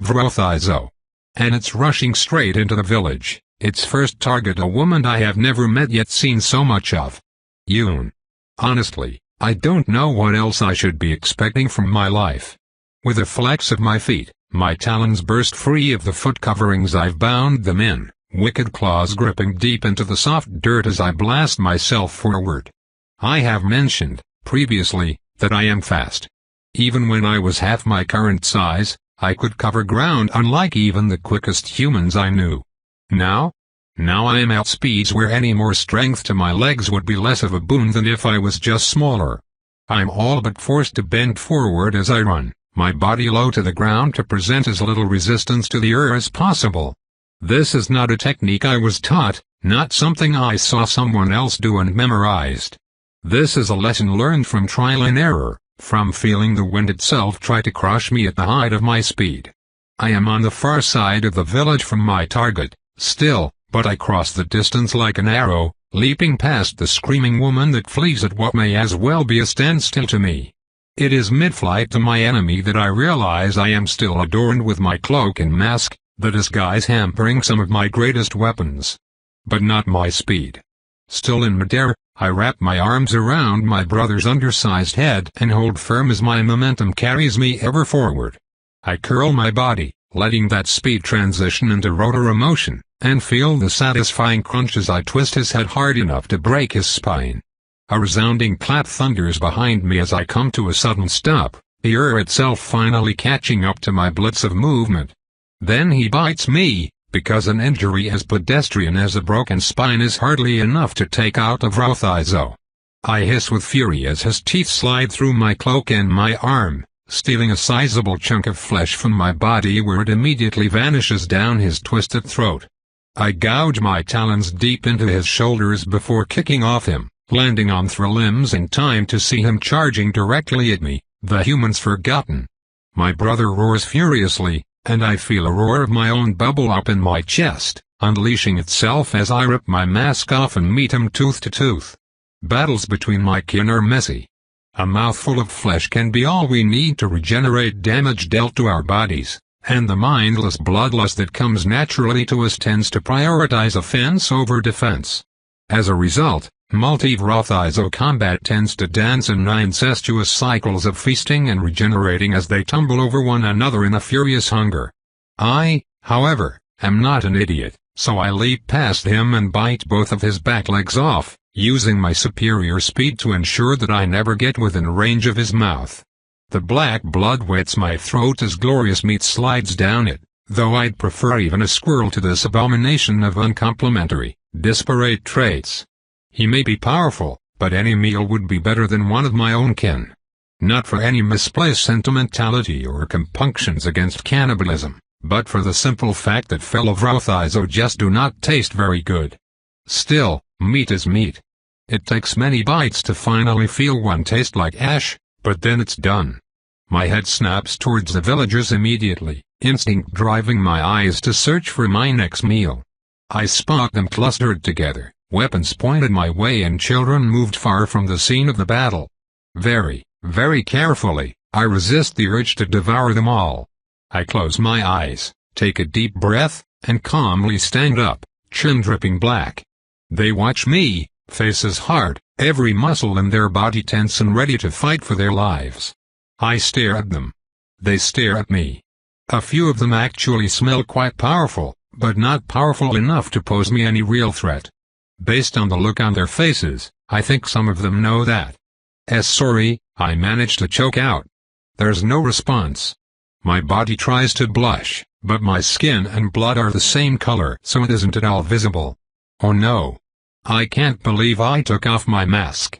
Vrothizo. And it's rushing straight into the village, its first target a woman I have never met yet seen so much of. Yoon. Honestly, I don't know what else I should be expecting from my life. With a flex of my feet, my talons burst free of the foot coverings I've bound them in, wicked claws gripping deep into the soft dirt as I blast myself forward. I have mentioned, previously, that I am fast. Even when I was half my current size, I could cover ground unlike even the quickest humans I knew. Now I am at speeds where any more strength to my legs would be less of a boon than if I was just smaller. I'm all but forced to bend forward as I run, my body low to the ground to present as little resistance to the earth as possible. This is not a technique I was taught, not something I saw someone else do and memorized. This is a lesson learned from trial and error, from feeling the wind itself try to crush me at the height of my speed. I am on the far side of the village from my target, still, but I cross the distance like an arrow, leaping past the screaming woman that flees at what may as well be a standstill to me. It is mid-flight to my enemy that I realize I am still adorned with my cloak and mask, the disguise hampering some of my greatest weapons. But not my speed. Still in midair, I wrap my arms around my brother's undersized head and hold firm as my momentum carries me ever forward. I curl my body, letting that speed transition into rotary motion, and feel the satisfying crunch as I twist his head hard enough to break his spine. A resounding clap thunders behind me as I come to a sudden stop, the earth itself finally catching up to my blitz of movement. Then he bites me, because an injury as pedestrian as a broken spine is hardly enough to take out a Vrothizo. I hiss with fury as his teeth slide through my cloak and my arm, stealing a sizable chunk of flesh from my body where it immediately vanishes down his twisted throat. I gouge my talons deep into his shoulders before kicking off him, landing on 3 limbs in time to see him charging directly at me, the humans forgotten. My brother roars furiously, and I feel a roar of my own bubble up in my chest, unleashing itself as I rip my mask off and meet him tooth to tooth. Battles between my kin are messy. A mouthful of flesh can be all we need to regenerate damage dealt to our bodies, and the mindless bloodlust that comes naturally to us tends to prioritize offense over defense. As a result, multi-Vrothizo combat tends to dance in incestuous cycles of feasting and regenerating as they tumble over one another in a furious hunger. I, however, am not an idiot, so I leap past him and bite both of his back legs off, using my superior speed to ensure that I never get within range of his mouth. The black blood wets my throat as glorious meat slides down it, though I'd prefer even a squirrel to this abomination of uncomplimentary, disparate traits. He may be powerful, but any meal would be better than one of my own kin. Not for any misplaced sentimentality or compunctions against cannibalism, but for the simple fact that fellow Vrothizo just do not taste very good. Still, meat is meat. It takes many bites to finally feel one taste like ash, but then it's done. My head snaps towards the villagers immediately, instinct driving my eyes to search for my next meal. I spot them clustered together, weapons pointed my way, and children moved far from the scene of the battle. Very carefully, I resist the urge to devour them all. I close my eyes, take a deep breath, and calmly stand up, chin dripping black. They watch me, faces hard, every muscle in their body tense and ready to fight for their lives. I stare at them. They stare at me. A few of them actually smell quite powerful, but not powerful enough to pose me any real threat. Based on the look on their faces, I think some of them know that. Sorry, I manage to choke out. There's no response. My body tries to blush, but my skin and blood are the same color, so it isn't at all visible. Oh no. I can't believe I took off my mask.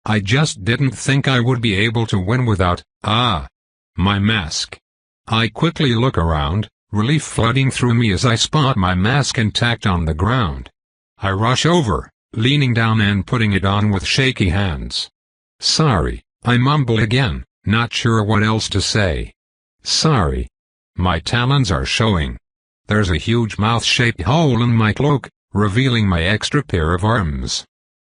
I just didn't think I would be able to win without, my mask. I quickly look around, relief flooding through me as I spot my mask intact on the ground. I rush over, leaning down and putting it on with shaky hands. Sorry, I mumble again, not sure what else to say. Sorry. My talons are showing. There's a huge mouth-shaped hole in my cloak, revealing my extra pair of arms.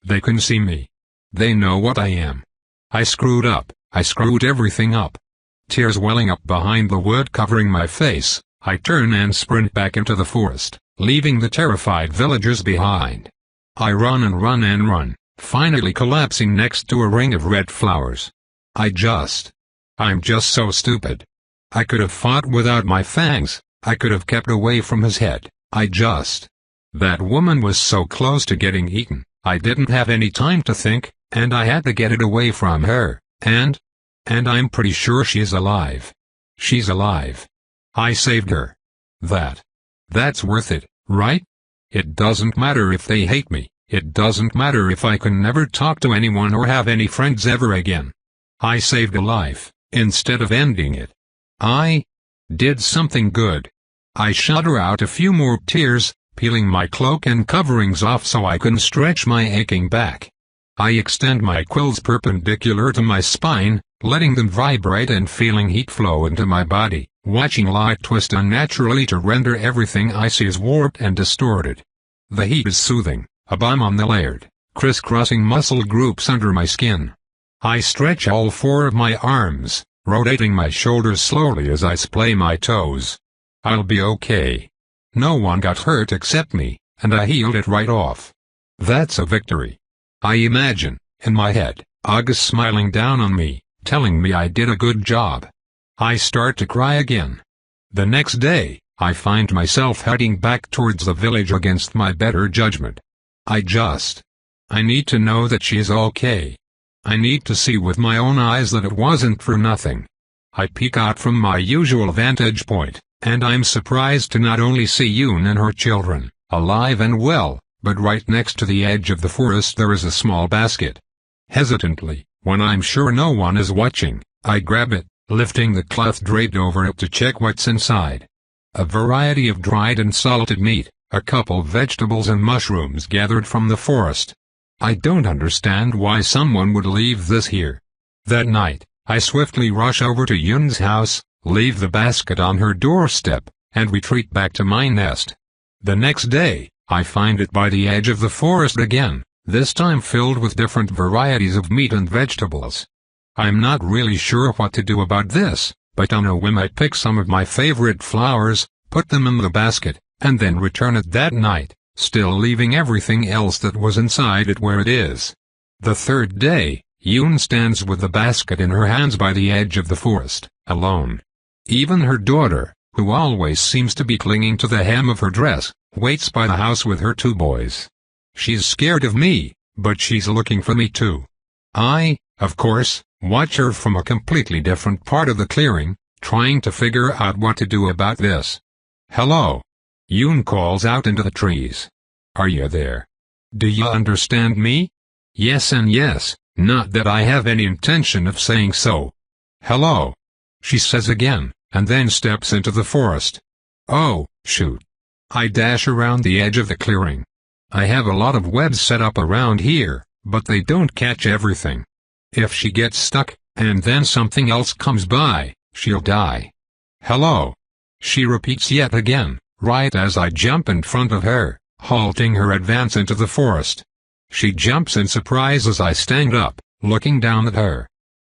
They can see me. They know what I am. I screwed up, I screwed everything up. Tears welling up behind the wood covering my face, I turn and sprint back into the forest, leaving the terrified villagers behind. I run and run and run, finally collapsing next to a ring of red flowers. I'm just so stupid. I could have fought without my fangs, I could have kept away from his head, That woman was so close to getting eaten, I didn't have any time to think, and I had to get it away from her, and I'm pretty sure she's alive. She's alive. I saved her. That's worth it, right? It doesn't matter if they hate me, it doesn't matter if I can never talk to anyone or have any friends ever again. I saved a life, instead of ending it. I did something good. I shudder out a few more tears, peeling my cloak and coverings off so I can stretch my aching back. I extend my quills perpendicular to my spine, letting them vibrate and feeling heat flow into my body, watching light twist unnaturally to render everything I see as warped and distorted. The heat is soothing, a balm on the layered, crisscrossing muscle groups under my skin. I stretch all four of my arms, rotating my shoulders slowly as I splay my toes. I'll be okay. No one got hurt except me, and I healed it right off. That's a victory. I imagine, in my head, August smiling down on me, telling me I did a good job. I start to cry again. The next day, I find myself heading back towards the village against my better judgment. I need to know that she's okay. I need to see with my own eyes that it wasn't for nothing. I peek out from my usual vantage point, and I'm surprised to not only see Yoon and her children, alive and well, but right next to the edge of the forest there is a small basket. Hesitantly, when I'm sure no one is watching, I grab it, lifting the cloth draped over it to check what's inside. A variety of dried and salted meat, a couple vegetables and mushrooms gathered from the forest. I don't understand why someone would leave this here. That night, I swiftly rush over to Yoon's house, leave the basket on her doorstep, and retreat back to my nest. The next day, I find it by the edge of the forest again, this time filled with different varieties of meat and vegetables. I'm not really sure what to do about this, but on a whim I pick some of my favorite flowers, put them in the basket, and then return it that night, still leaving everything else that was inside it where it is. The third day, Yoon stands with the basket in her hands by the edge of the forest, alone. Even her daughter, who always seems to be clinging to the hem of her dress, waits by the house with her two boys. She's scared of me, but she's looking for me too. I, of course, watch her from a completely different part of the clearing, trying to figure out what to do about this. Hello. Yoon calls out into the trees. Are you there? Do you understand me? Yes and yes, Not that I have any intention of saying so. Hello, she says again, and then steps into the forest. Oh, shoot. I dash around the edge of the clearing. I have a lot of webs set up around here, but they don't catch everything. If she gets stuck, and then something else comes by, she'll die. Hello, she repeats yet again, right as I jump in front of her, halting her advance into the forest. She jumps in surprise as I stand up, looking down at her.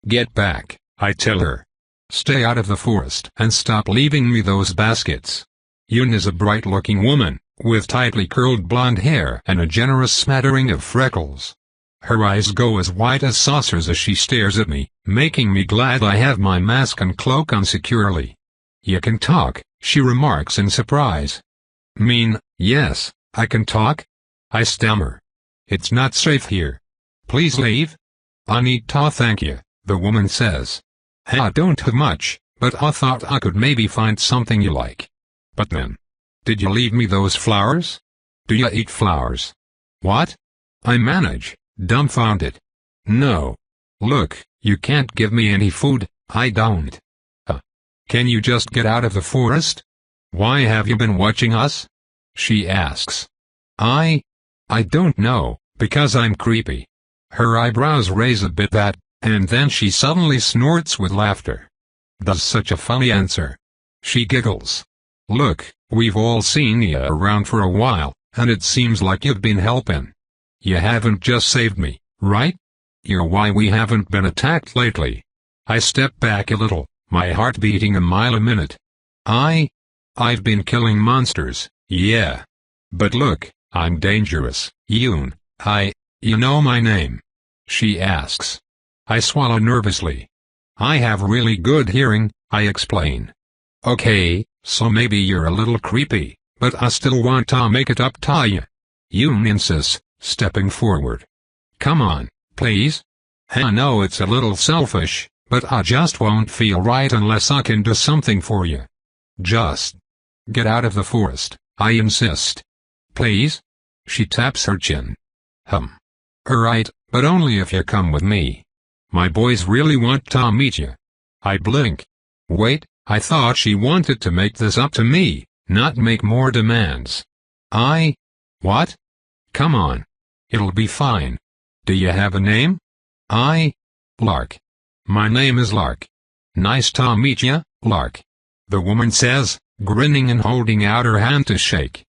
Get back, I tell her. Stay out of the forest and stop leaving me those baskets. Yoon is a bright-looking woman, with tightly curled blonde hair and a generous smattering of freckles. Her eyes go as white as saucers as she stares at me, making me glad I have my mask and cloak on securely. You can talk, she remarks in surprise. Yes, I can talk? I stammer. It's not safe here. Please leave. I need to thank you, the woman says. I don't have much, but I thought I could maybe find something you like. But then, did you leave me those flowers? Do you eat flowers? What? I manage, dumbfounded. No. Look, you can't give me any food, I don't. Can you just get out of the forest? Why have you been watching us? She asks. I don't know, because I'm creepy. Her eyebrows raise a bit and then she suddenly snorts with laughter. That's such a funny answer. She giggles. Look, we've all seen you around for a while, and it seems like you've been helping. You haven't just saved me, right? You're why we haven't been attacked lately. I step back a little, my heart beating a mile a minute. I've been killing monsters, yeah. But look, I'm dangerous, Yoon. You know my name? She asks. I swallow nervously. I have really good hearing, I explain. Okay, so maybe you're a little creepy, but I still want to make it up to you. Yoon insists, stepping forward. Come on, please. I know it's a little selfish, but I just won't feel right unless I can do something for you. Just get out of the forest, I insist. Please? She taps her chin. Alright, but only if you come with me. My boys really want to meet you. I blink. Wait, I thought she wanted to make this up to me, not make more demands. What? Come on. It'll be fine. Do you have a name? Lark. My name is Lark. Nice to meet ya, Lark. The woman says, grinning and holding out her hand to shake.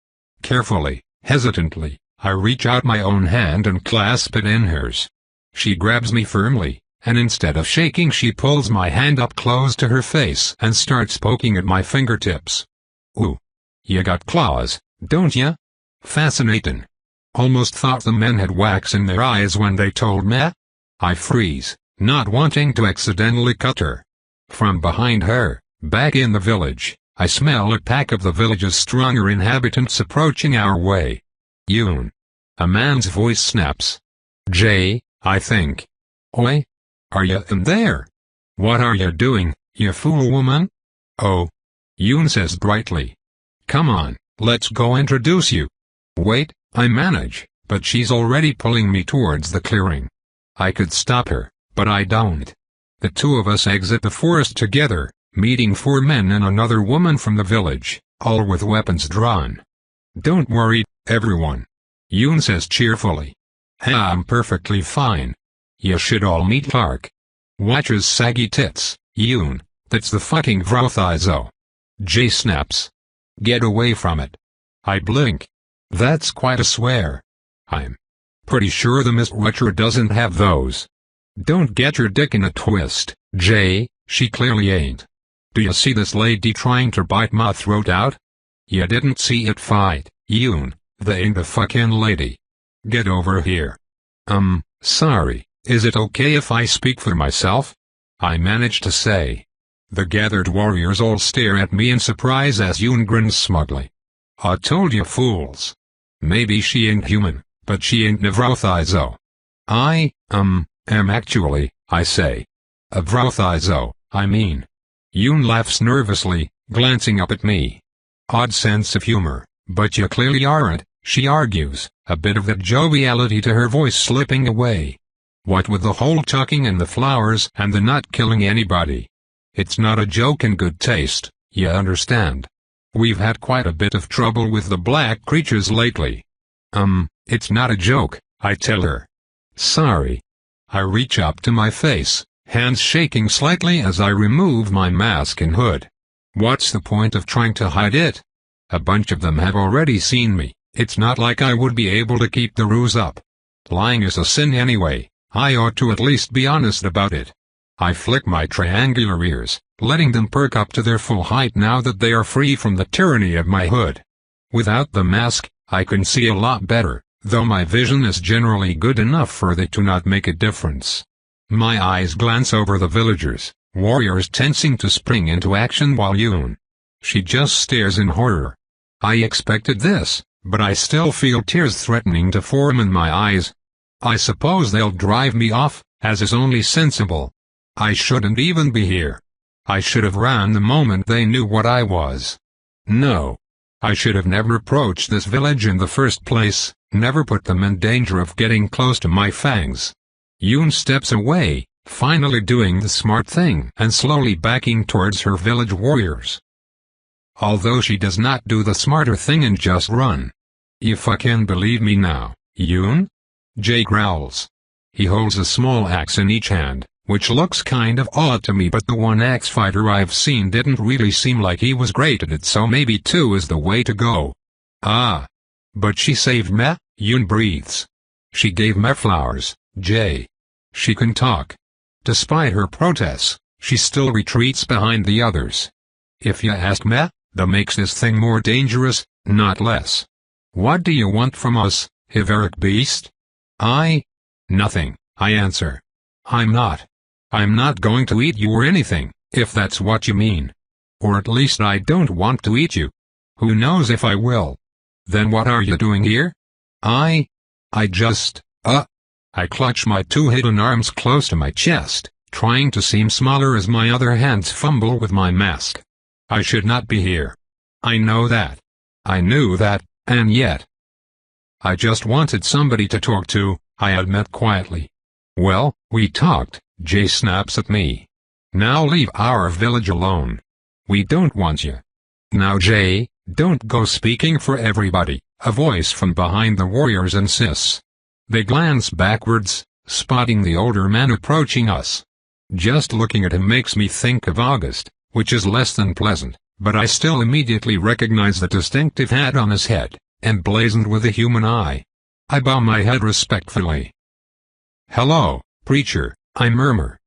Carefully, hesitantly, I reach out my own hand and clasp it in hers. She grabs me firmly, and instead of shaking she pulls my hand up close to her face and starts poking at my fingertips. Ooh. You got claws, don't ya? Fascinating. Almost thought the men had wax in their eyes when they told me. I freeze, not wanting to accidentally cut her. From behind her, back in the village, I smell a pack of the village's stronger inhabitants approaching our way. Yoon. A man's voice snaps. Jay, I think. Oi? Are you in there? What are you doing, you fool woman? Oh. Yoon says brightly. Come on, let's go introduce you. Wait, I manage, but she's already pulling me towards the clearing. I could stop her, but I don't. The two of us exit the forest together, meeting 4 men and another woman from the village, all with weapons drawn. Don't worry, everyone. Yoon says cheerfully. I'm perfectly fine. You should all meet Clark. Watch his saggy tits, Yoon, that's the fucking Vrothizo. Jay snaps. Get away from it. I blink. That's quite a swear. I'm pretty sure the Miss Rutcher doesn't have those. Don't get your dick in a twist, Jay, she clearly ain't. Do you see this lady trying to bite my throat out? You didn't see it fight, Yoon, they ain't the fucking lady. Get over here. Sorry, is it okay if I speak for myself? I managed to say. The gathered warriors all stare at me in surprise as Yoon grins smugly. I told you fools. Maybe she ain't human, but she ain't Nevrothizo. I, am actually, I say. A Vrothizo, I mean. Yoon laughs nervously, glancing up at me. Odd sense of humor, but you clearly aren't, she argues, a bit of that joviality to her voice slipping away. What with the whole tucking and the flowers and the not killing anybody. It's not a joke in good taste, you understand. We've had quite a bit of trouble with the black creatures lately. It's not a joke, I tell her. Sorry. I reach up to my face, hands shaking slightly as I remove my mask and hood. What's the point of trying to hide it? A bunch of them have already seen me. It's not like I would be able to keep the ruse up. Lying is a sin anyway. I ought to at least be honest about it. I flick my triangular ears, letting them perk up to their full height now that they are free from the tyranny of my hood. Without the mask, I can see a lot better, though my vision is generally good enough for it to not make a difference. My eyes glance over the villagers, warriors tensing to spring into action while Yoon. She just stares in horror. I expected this, but I still feel tears threatening to form in my eyes. I suppose they'll drive me off, as is only sensible. I shouldn't even be here. I should have ran the moment they knew what I was. No. I should have never approached this village in the first place, never put them in danger of getting close to my fangs. Yoon steps away, finally doing the smart thing and slowly backing towards her village warriors. Although she does not do the smarter thing and just run. You fucking believe me now, Yoon? Jay growls. He holds a small axe in each hand, which looks kind of odd to me, but the one axe fighter I've seen didn't really seem like he was great at it, so maybe 2 is the way to go. Ah. But she saved me, Yoon breathes. She gave me flowers, Jay. She can talk. Despite her protests, she still retreats behind the others. If you ask me, that makes this thing more dangerous, not less. What do you want from us, Hiveric beast? Nothing, I answer. I'm not going to eat you or anything, if that's what you mean. Or at least I don't want to eat you. Who knows if I will. Then what are you doing here? I clutch my 2 hidden arms close to my chest, trying to seem smaller as my other hands fumble with my mask. I should not be here. I know that. I knew that, and yet. I just wanted somebody to talk to, I admit quietly. Well, we talked, Jay snaps at me. Now leave our village alone. We don't want you. Now Jay, don't go speaking for everybody, a voice from behind the warriors insists. They glance backwards, spotting the older man approaching us. Just looking at him makes me think of August, which is less than pleasant, but I still immediately recognize the distinctive hat on his head, emblazoned with a human eye. I bow my head respectfully. Hello, preacher, I murmur.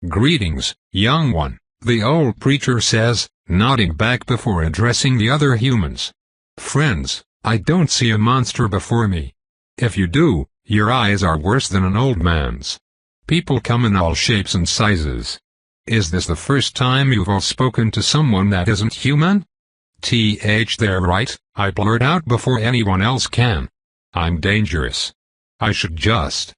Greetings, young one, the old preacher says, nodding back before addressing the other humans. Friends, I don't see a monster before me. If you do, your eyes are worse than an old man's. People come in all shapes and sizes. Is this the first time you've all spoken to someone that isn't human? They're right, I blurt out before anyone else can. I'm dangerous. I should just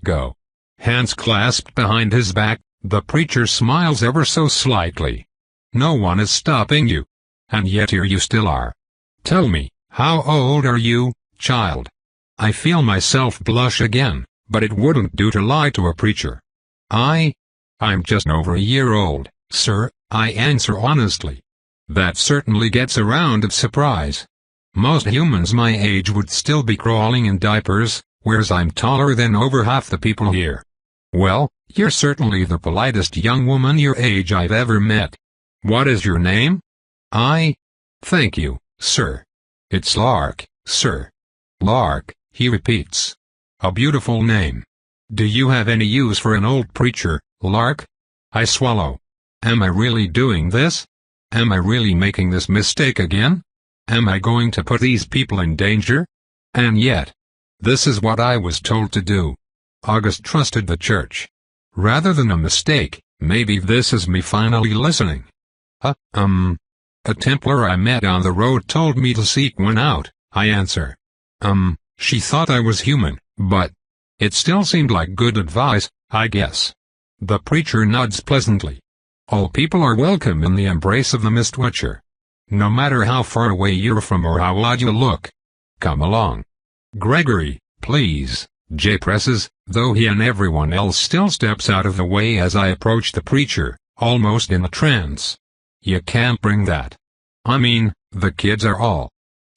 go. Hands clasped behind his back, the preacher smiles ever so slightly. No one is stopping you. And yet here you still are. Tell me, how old are you, child? I feel myself blush again, but it wouldn't do to lie to a preacher. I'm just over a year old, sir, I answer honestly. That certainly gets a round of surprise. Most humans my age would still be crawling in diapers, whereas I'm taller than over half the people here. Well, you're certainly the politest young woman your age I've ever met. What is your name? Thank you, sir. It's Lark, sir. Lark, he repeats. A beautiful name. Do you have any use for an old preacher, Lark? I swallow. Am I really doing this? Am I really making this mistake again? Am I going to put these people in danger? And yet, this is what I was told to do. August trusted the church. Rather than a mistake, maybe this is me finally listening. A Templar I met on the road told me to seek one out, I answer. She thought I was human, but it still seemed like good advice, I guess. The preacher nods pleasantly. All people are welcome in the embrace of the Mistwatcher. No matter how far away you're from or how odd you look. Come along. Gregory, please, J presses, though he and everyone else still steps out of the way as I approach the preacher, almost in a trance. You can't bring that. I mean, the kids are all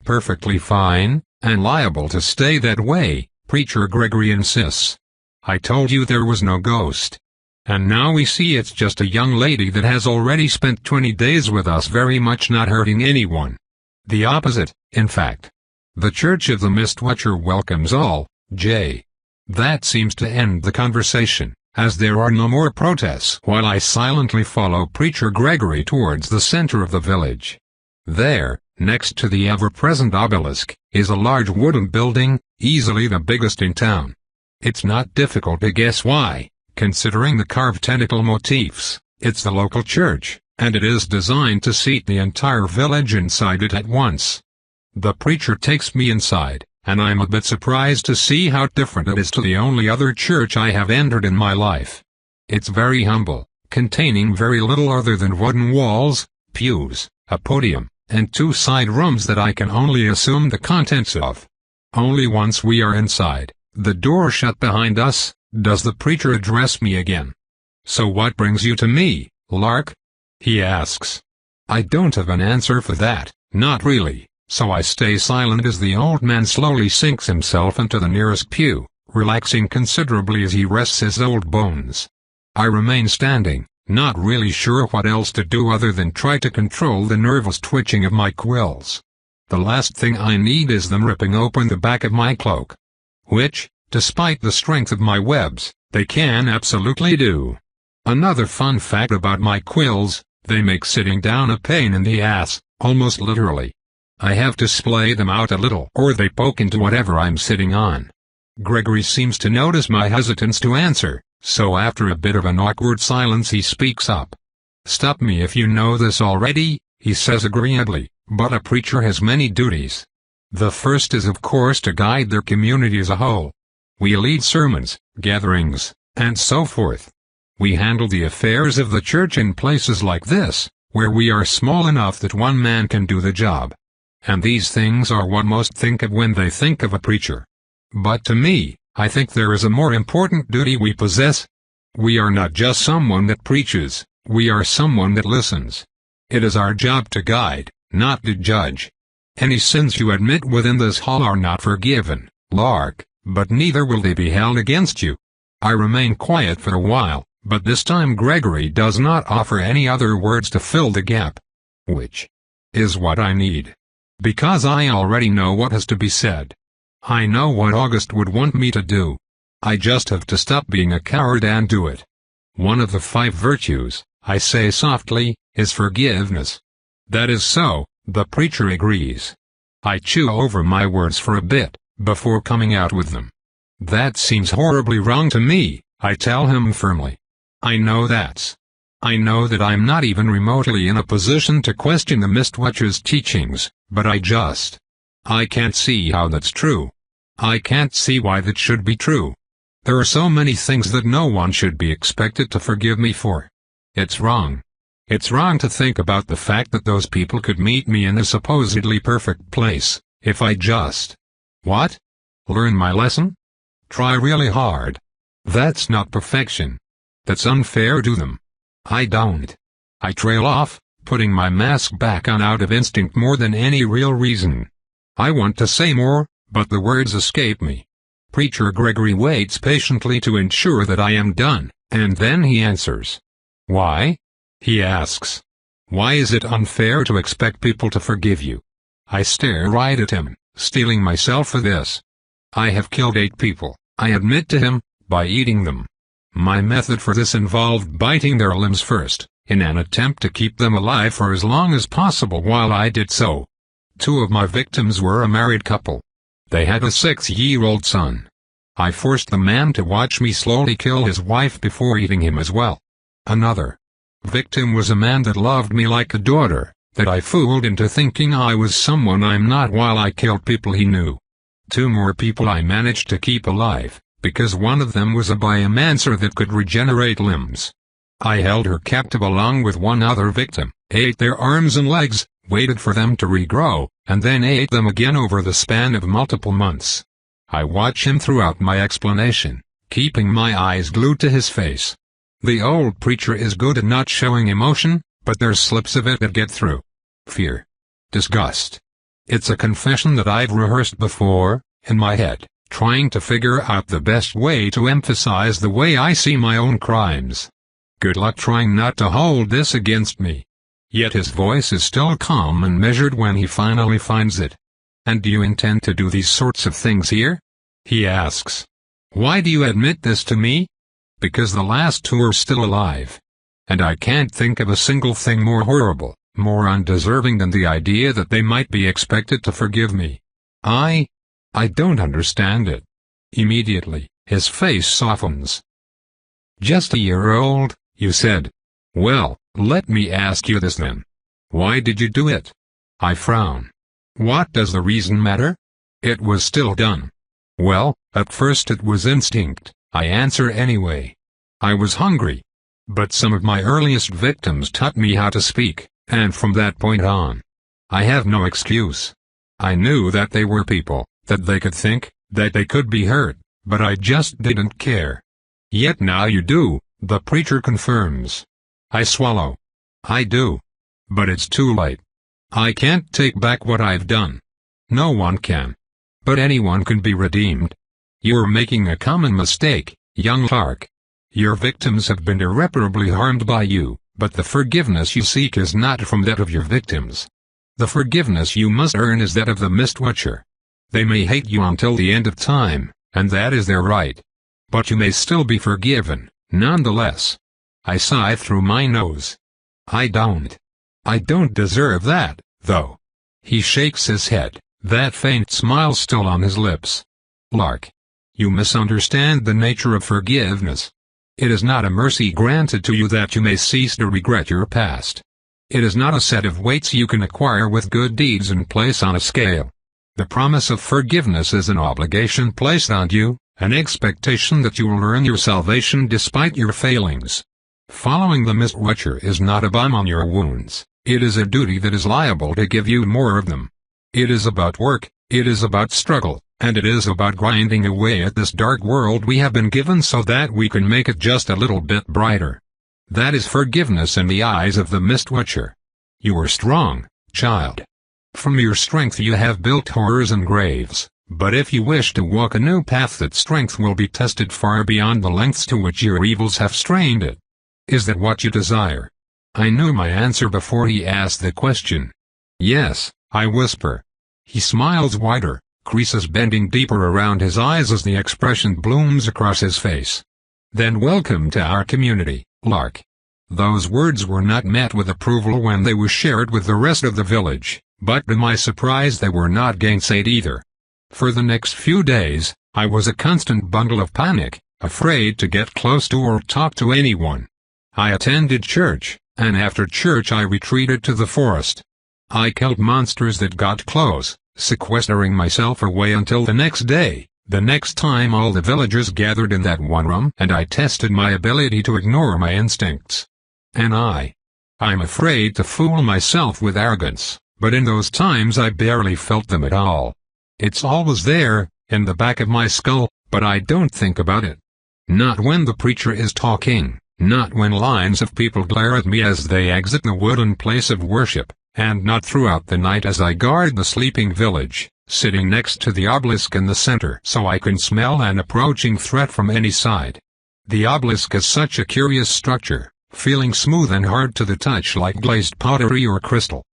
perfectly fine, and liable to stay that way, Preacher Gregory insists. I told you there was no ghost. And now we see it's just a young lady that has already spent 20 days with us very much not hurting anyone. The opposite, in fact. The Church of the Mistwatcher welcomes all, J. That seems to end the conversation, as there are no more protests while I silently follow Preacher Gregory towards the center of the village. There, next to the ever-present obelisk, is a large wooden building, easily the biggest in town. It's not difficult to guess why, considering the carved tentacle motifs. It's the local church, and it is designed to seat the entire village inside it at once. The preacher takes me inside, and I'm a bit surprised to see how different it is to the only other church I have entered in my life. It's very humble, containing very little other than wooden walls, pews, a podium, and 2 side rooms that I can only assume the contents of. Only once we are inside, the door shut behind us, does the preacher address me again. "So what brings you to me, Lark?" he asks. I don't have an answer for that, not really, so I stay silent as the old man slowly sinks himself into the nearest pew, relaxing considerably as he rests his old bones. I remain standing, not really sure what else to do other than try to control the nervous twitching of my quills. The last thing I need is them ripping open the back of my cloak. Which, despite the strength of my webs, they can absolutely do. Another fun fact about my quills, they make sitting down a pain in the ass, almost literally. I have to splay them out a little or they poke into whatever I'm sitting on. Gregory seems to notice my hesitance to answer, so after a bit of an awkward silence he speaks up. "Stop me if you know this already," he says agreeably, "but a preacher has many duties. The first is of course to guide their community as a whole. We lead sermons, gatherings, and so forth. We handle the affairs of the church in places like this, where we are small enough that one man can do the job. And these things are what most think of when they think of a preacher. But to me, I think there is a more important duty we possess. We are not just someone that preaches, we are someone that listens. It is our job to guide, not to judge. Any sins you admit within this hall are not forgiven, Lark, but neither will they be held against you." I remain quiet for a while, but this time Gregory does not offer any other words to fill the gap. Which is what I need. Because I already know what has to be said. I know what August would want me to do. I just have to stop being a coward and do it. One of the 5 virtues, I say softly, is forgiveness. That is so, the preacher agrees. I chew over my words for a bit, before coming out with them. "That seems horribly wrong to me," I tell him firmly. I know that I'm not even remotely in a position to question the Mistwatcher's teachings, but I can't see how that's true. I can't see why that should be true. There are so many things that no one should be expected to forgive me for. It's wrong. It's wrong to think about the fact that those people could meet me in a supposedly perfect place, if I just what? Learn my lesson? Try really hard. That's not perfection. That's unfair to them. I don't. I trail off, putting my mask back on out of instinct more than any real reason. I want to say more, but the words escape me. Preacher Gregory waits patiently to ensure that I am done, and then he answers. "Why?" he asks. "Why is it unfair to expect people to forgive you?" I stare right at him, steeling myself for this. I have killed 8 people, I admit to him, by eating them. My method for this involved biting their limbs first, in an attempt to keep them alive for as long as possible while I did so. 2 of my victims were a married couple. They had a 6-year-old son. I forced the man to watch me slowly kill his wife before eating him as well. Another victim was a man that loved me like a daughter, that I fooled into thinking I was someone I'm not while I killed people he knew. 2 more people I managed to keep alive, because one of them was a biomancer that could regenerate limbs. I held her captive along with 1 other victim, ate their arms and legs, waited for them to regrow, and then ate them again over the span of multiple months. I watch him throughout my explanation, keeping my eyes glued to his face. The old preacher is good at not showing emotion, but there's slips of it that get through. Fear. Disgust. It's a confession that I've rehearsed before, in my head, trying to figure out the best way to emphasize the way I see my own crimes. Good luck trying not to hold this against me. Yet his voice is still calm and measured when he finally finds it. And do you intend to do these sorts of things here? He asks. Why do you admit this to me? Because the last two are still alive. And I can't think of a single thing more horrible, more undeserving than the idea that they might be expected to forgive me. I don't understand it. Immediately, his face softens. Just a year old, you said. Well, let me ask you this then. Why did you do it? I frown. What does the reason matter? It was still done. Well, at first it was instinct, I answer anyway. I was hungry. But some of my earliest victims taught me how to speak, and from that point on, I have no excuse. I knew that they were people, that they could think, that they could be hurt, but I just didn't care. Yet now you do, the preacher confirms. I swallow. I do. But it's too late. I can't take back what I've done. No one can. But anyone can be redeemed. You're making a common mistake, young Clark. Your victims have been irreparably harmed by you, but the forgiveness you seek is not from that of your victims. The forgiveness you must earn is that of the Mistwatcher. They may hate you until the end of time, and that is their right. But you may still be forgiven, nonetheless. I sigh through my nose. I don't deserve that, though. He shakes his head, that faint smile still on his lips. Lark, you misunderstand the nature of forgiveness. It is not a mercy granted to you that you may cease to regret your past. It is not a set of weights you can acquire with good deeds and place on a scale. The promise of forgiveness is an obligation placed on you, an expectation that you will earn your salvation despite your failings. Following the Mistwatcher is not a balm on your wounds, it is a duty that is liable to give you more of them. It is about work, it is about struggle, and it is about grinding away at this dark world we have been given so that we can make it just a little bit brighter. That is forgiveness in the eyes of the Mistwatcher. You are strong, child. From your strength you have built horrors and graves, but if you wish to walk a new path that strength will be tested far beyond the lengths to which your evils have strained it. Is that what you desire? I knew my answer before he asked the question. Yes, I whisper. He smiles wider, creases bending deeper around his eyes as the expression blooms across his face. Then welcome to our community, Lark. Those words were not met with approval when they were shared with the rest of the village, but to my surprise they were not gainsaid either. For the next few days, I was a constant bundle of panic, afraid to get close to or talk to anyone. I attended church, and after church I retreated to the forest. I killed monsters that got close, sequestering myself away until the next day, the next time all the villagers gathered in that one room and I tested my ability to ignore my instincts. And I'm afraid to fool myself with arrogance, but in those times I barely felt them at all. It's always there, in the back of my skull, but I don't think about it. Not when the preacher is talking, not when lines of people glare at me as they exit the wooden place of worship, and not throughout the night as I guard the sleeping village, sitting next to the obelisk in the center so I can smell an approaching threat from any side. The obelisk is such a curious structure, feeling smooth and hard to the touch like glazed pottery or crystal.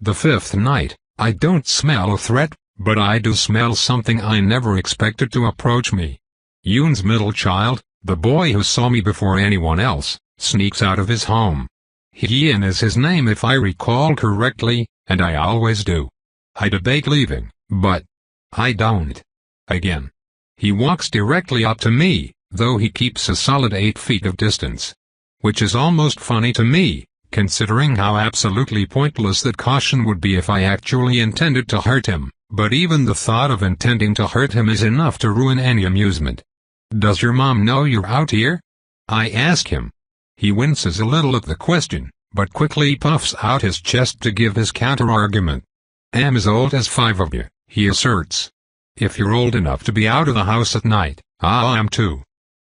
The fifth night, I don't smell a threat, but I do smell something I never expected to approach me. Yoon's middle child, the boy who saw me before anyone else, sneaks out of his home. Hien is his name if I recall correctly, and I always do. I debate leaving, but I don't. Again. He walks directly up to me, though he keeps a solid 8 feet of distance. Which is almost funny to me, considering how absolutely pointless that caution would be if I actually intended to hurt him, but even the thought of intending to hurt him is enough to ruin any amusement. Does your mom know you're out here? I ask him. He winces a little at the question, but quickly puffs out his chest to give his counter-argument. I'm as old as 5 of you, he asserts. If you're old enough to be out of the house at night, I am too.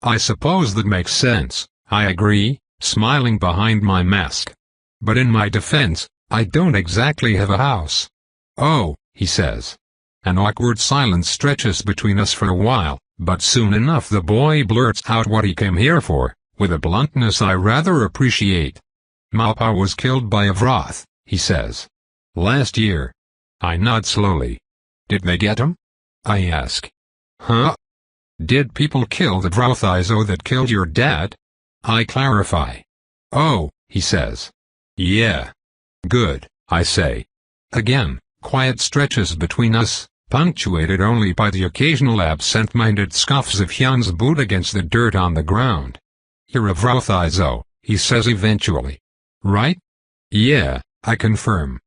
I suppose that makes sense, I agree, smiling behind my mask. But in my defense, I don't exactly have a house. Oh, he says. An awkward silence stretches between us for a while, but soon enough the boy blurts out what he came here for, with a bluntness I rather appreciate. Mapa was killed by a Vroth, he says. Last year. I nod slowly. Did they get him? I ask. Huh? Did people kill the Vrothizo that killed your dad? I clarify. Oh, he says. Yeah. Good, I say. Again, quiet stretches between us, punctuated only by the occasional absent-minded scuffs of Hyun's boot against the dirt on the ground. You're a Vrothizo, he says eventually. Right? Yeah, I confirm.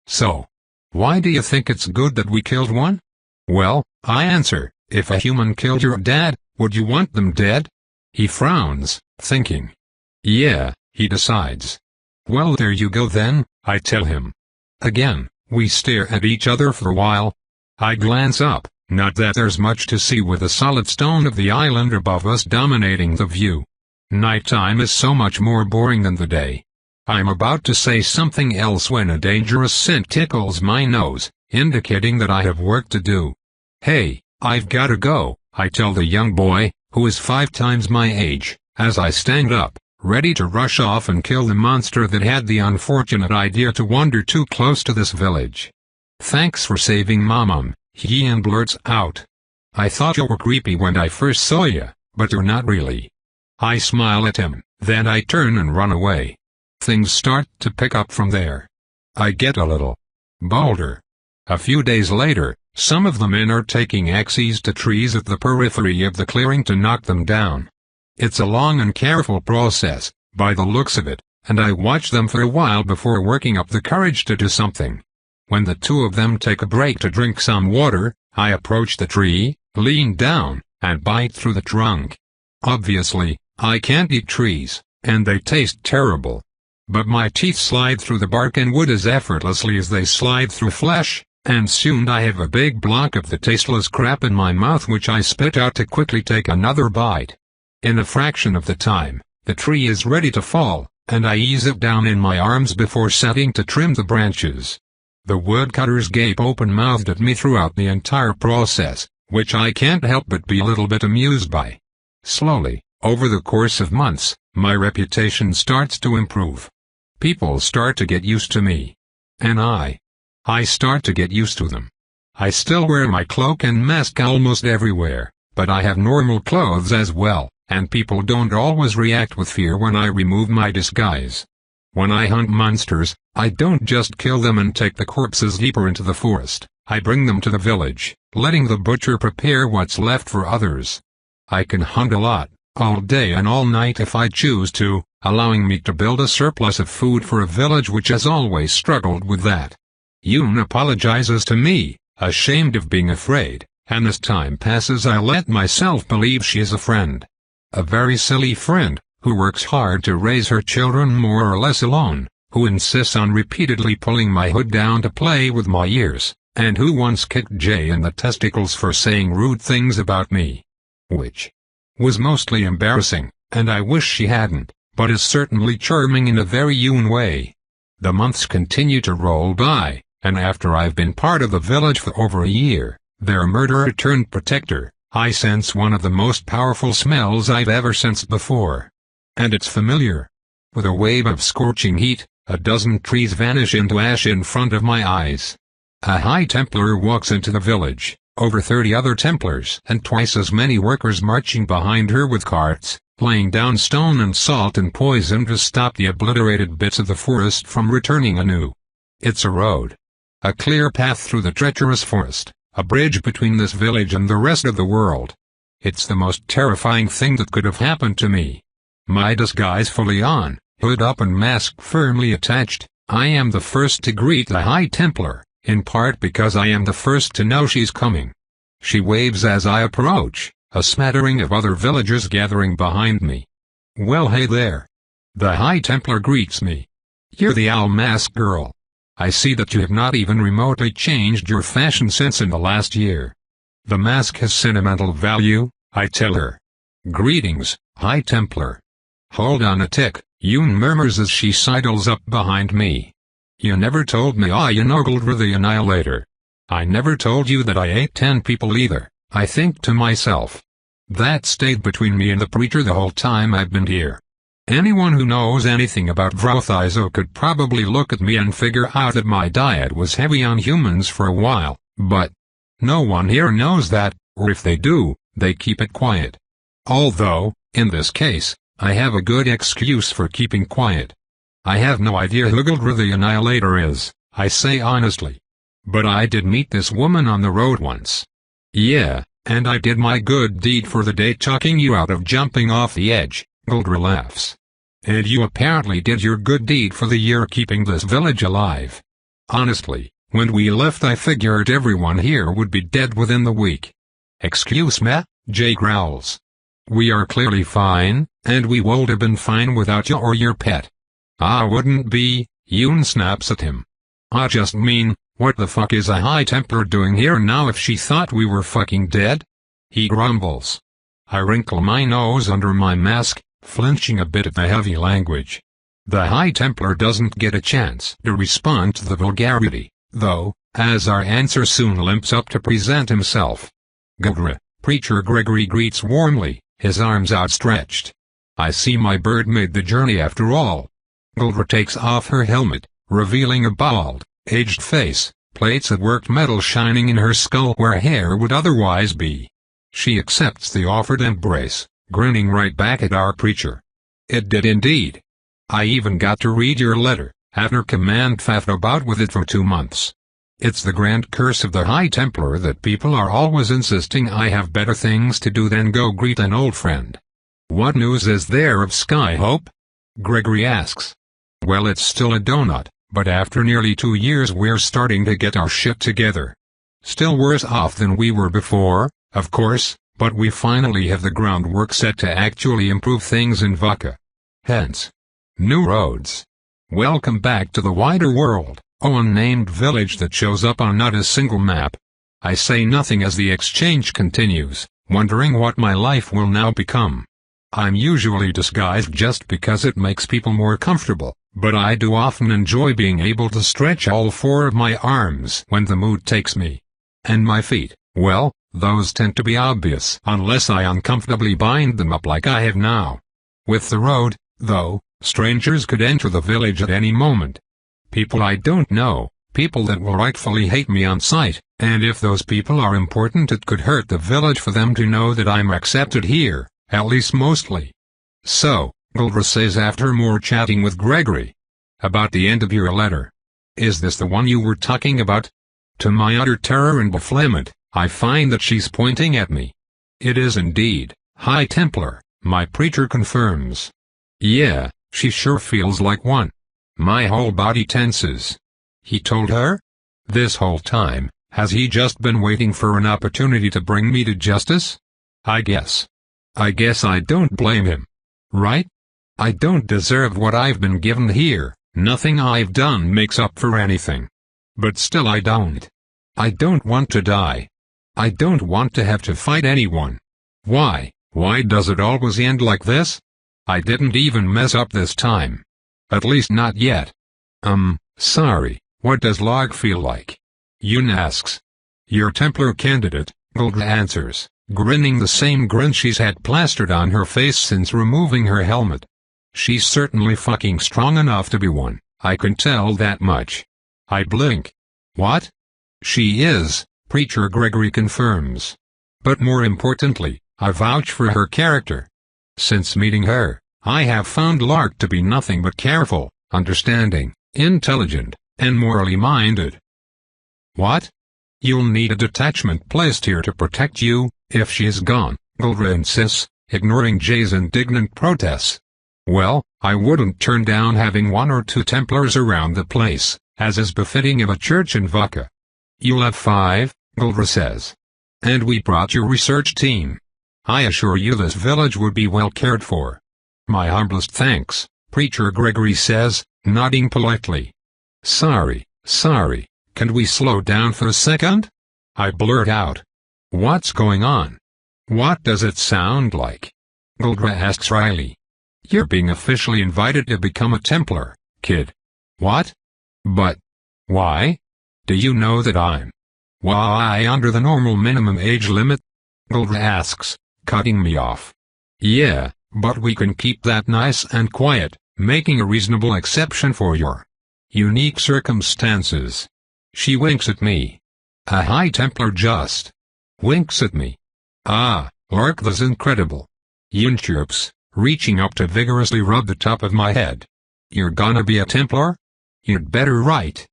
So, why do you think it's good that we killed one? Well, I answer, if a human killed your dad, would you want them dead? He frowns, thinking. Yeah, he decides. Well, there you go then, I tell him. Again, we stare at each other for a while. I glance up, not that there's much to see with the solid stone of the island above us dominating the view. Nighttime is so much more boring than the day. I'm about to say something else when a dangerous scent tickles my nose, indicating that I have work to do. Hey, I've gotta go, I tell the young boy, who is 5 times my age, as I stand up, ready to rush off and kill the monster that had the unfortunate idea to wander too close to this village. Thanks for saving Mom, Hyun blurts out. I thought you were creepy when I first saw you, but you're not really. I smile at him, then I turn and run away. Things start to pick up from there. I get a little bolder. A few days later, some of the men are taking axes to trees at the periphery of the clearing to knock them down. It's a long and careful process, by the looks of it, and I watch them for a while before working up the courage to do something. When the two of them take a break to drink some water, I approach the tree, lean down, and bite through the trunk. Obviously, I can't eat trees, and they taste terrible. But my teeth slide through the bark and wood as effortlessly as they slide through flesh, and soon I have a big block of the tasteless crap in my mouth which I spit out to quickly take another bite. In a fraction of the time, the tree is ready to fall, and I ease it down in my arms before setting to trim the branches. The woodcutters gape open-mouthed at me throughout the entire process, which I can't help but be a little bit amused by. Slowly, over the course of months, my reputation starts to improve. People start to get used to me. And I start to get used to them. I still wear my cloak and mask almost everywhere, but I have normal clothes as well, and people don't always react with fear when I remove my disguise. When I hunt monsters, I don't just kill them and take the corpses deeper into the forest. I bring them to the village, letting the butcher prepare what's left for others. I can hunt a lot, all day and all night if I choose to, allowing me to build a surplus of food for a village which has always struggled with that. Yoon apologizes to me, ashamed of being afraid, and as time passes I let myself believe she is a friend. A very silly friend, who works hard to raise her children more or less alone, who insists on repeatedly pulling my hood down to play with my ears, and who once kicked Jay in the testicles for saying rude things about me. Which was mostly embarrassing, and I wish she hadn't, but is certainly charming in a very Yoon way. The months continue to roll by, and after I've been part of the village for over a year, their murderer turned protector, I sense one of the most powerful smells I've ever sensed before. And it's familiar. With a wave of scorching heat, a dozen trees vanish into ash in front of my eyes. A High Templar walks into the village, over 30 other Templars and twice as many workers marching behind her with carts, laying down stone and salt and poison to stop the obliterated bits of the forest from returning anew. It's a road. A clear path through the treacherous forest, a bridge between this village and the rest of the world. It's the most terrifying thing that could have happened to me. My disguise fully on, hood up and mask firmly attached, I am the first to greet the High Templar, in part because I am the first to know she's coming. She waves as I approach, a smattering of other villagers gathering behind me. Well, hey there. The High Templar greets me. You're the owl mask girl. I see that you have not even remotely changed your fashion sense in the last year. The mask has sentimental value, I tell her. Greetings, High Templar. Hold on a tick, Yoon murmurs as she sidles up behind me. You never told me you Noggled the Annihilator. I never told you that I ate 10 people either, I think to myself. That stayed between me and the preacher the whole time I've been here. Anyone who knows anything about Vrothizo could probably look at me and figure out that my diet was heavy on humans for a while, but no one here knows that, or if they do, they keep it quiet. Although, in this case, I have a good excuse for keeping quiet. I have no idea who Gildra the Annihilator is, I say honestly. But I did meet this woman on the road once. Yeah, and I did my good deed for the day talking you out of jumping off the edge, Gildra laughs. And you apparently did your good deed for the year keeping this village alive. Honestly, when we left I figured everyone here would be dead within the week. Excuse me, Jay growls. We are clearly fine, and we would have been fine without you or your pet. Wouldn't be, Yoon snaps at him. I just mean, what the fuck is a High Templar doing here now if she thought we were fucking dead? He grumbles. I wrinkle my nose under my mask, flinching a bit at the heavy language. The High Templar doesn't get a chance to respond to the vulgarity, though, as our answer soon limps up to present himself. Gildra, Preacher Gregory greets warmly, his arms outstretched. I see my bird made the journey after all. Gildra takes off her helmet, revealing a bald, aged face, plates of worked metal shining in her skull where hair would otherwise be. She accepts the offered embrace, grinning right back at our preacher. It did indeed. I even got to read your letter, after command faffed about with it for 2 months. It's the grand curse of the High Templar that people are always insisting I have better things to do than go greet an old friend. What news is there of Skyhope? Gregory asks. Well, it's still a donut, but after nearly 2 years we're starting to get our shit together. Still worse off than we were before, of course, but we finally have the groundwork set to actually improve things in Vaka. Hence, new roads. Welcome back to the wider world, unnamed village that shows up on not a single map. I say nothing as the exchange continues, wondering what my life will now become. I'm usually disguised just because it makes people more comfortable, but I do often enjoy being able to stretch all 4 of my arms when the mood takes me. And my feet, well, those tend to be obvious unless I uncomfortably bind them up like I have now. With the road, though, strangers could enter the village at any moment. People I don't know, people that will rightfully hate me on sight, and if those people are important it could hurt the village for them to know that I'm accepted here, at least mostly. So, Gildra says after more chatting with Gregory. About the end of your letter. Is this the one you were talking about? To my utter terror and befuddlement, I find that she's pointing at me. It is indeed, High Templar, my preacher confirms. Yeah, she sure feels like one. My whole body tenses. He told her? This whole time, has he just been waiting for an opportunity to bring me to justice? I guess I don't blame him. Right? I don't deserve what I've been given here, nothing I've done makes up for anything. But still I don't want to die. I don't want to have to fight anyone. Why does it always end like this? I didn't even mess up this time. At least not yet. Sorry, what does log feel like? Yoon asks. Your Templar candidate, Gildra answers, grinning the same grin she's had plastered on her face since removing her helmet. She's certainly fucking strong enough to be one, I can tell that much. I blink. What? She is, Preacher Gregory confirms. But more importantly, I vouch for her character. Since meeting her, I have found Lark to be nothing but careful, understanding, intelligent, and morally minded. What? You'll need a detachment placed here to protect you, if she is gone, Gildra insists, ignoring Jay's indignant protests. Well, I wouldn't turn down having 1 or 2 Templars around the place, as is befitting of a church in Vaka. You'll have 5, Gildra says. And we brought your research team. I assure you this village would be well cared for. My humblest thanks, Preacher Gregory says, nodding politely. Sorry, can we slow down for a second? I blurt out. What's going on? What does it sound like? Guldra asks Riley. You're being officially invited to become a Templar, kid. What? But why? Do you know that I'm under the normal minimum age limit? Guldra asks, cutting me off. Yeah, but we can keep that nice and quiet, making a reasonable exception for your unique circumstances. She winks at me. A High Templar just winks at me. Ah, Lark, that's incredible. Yun chirps, reaching up to vigorously rub the top of my head. You're gonna be a Templar? You'd better write.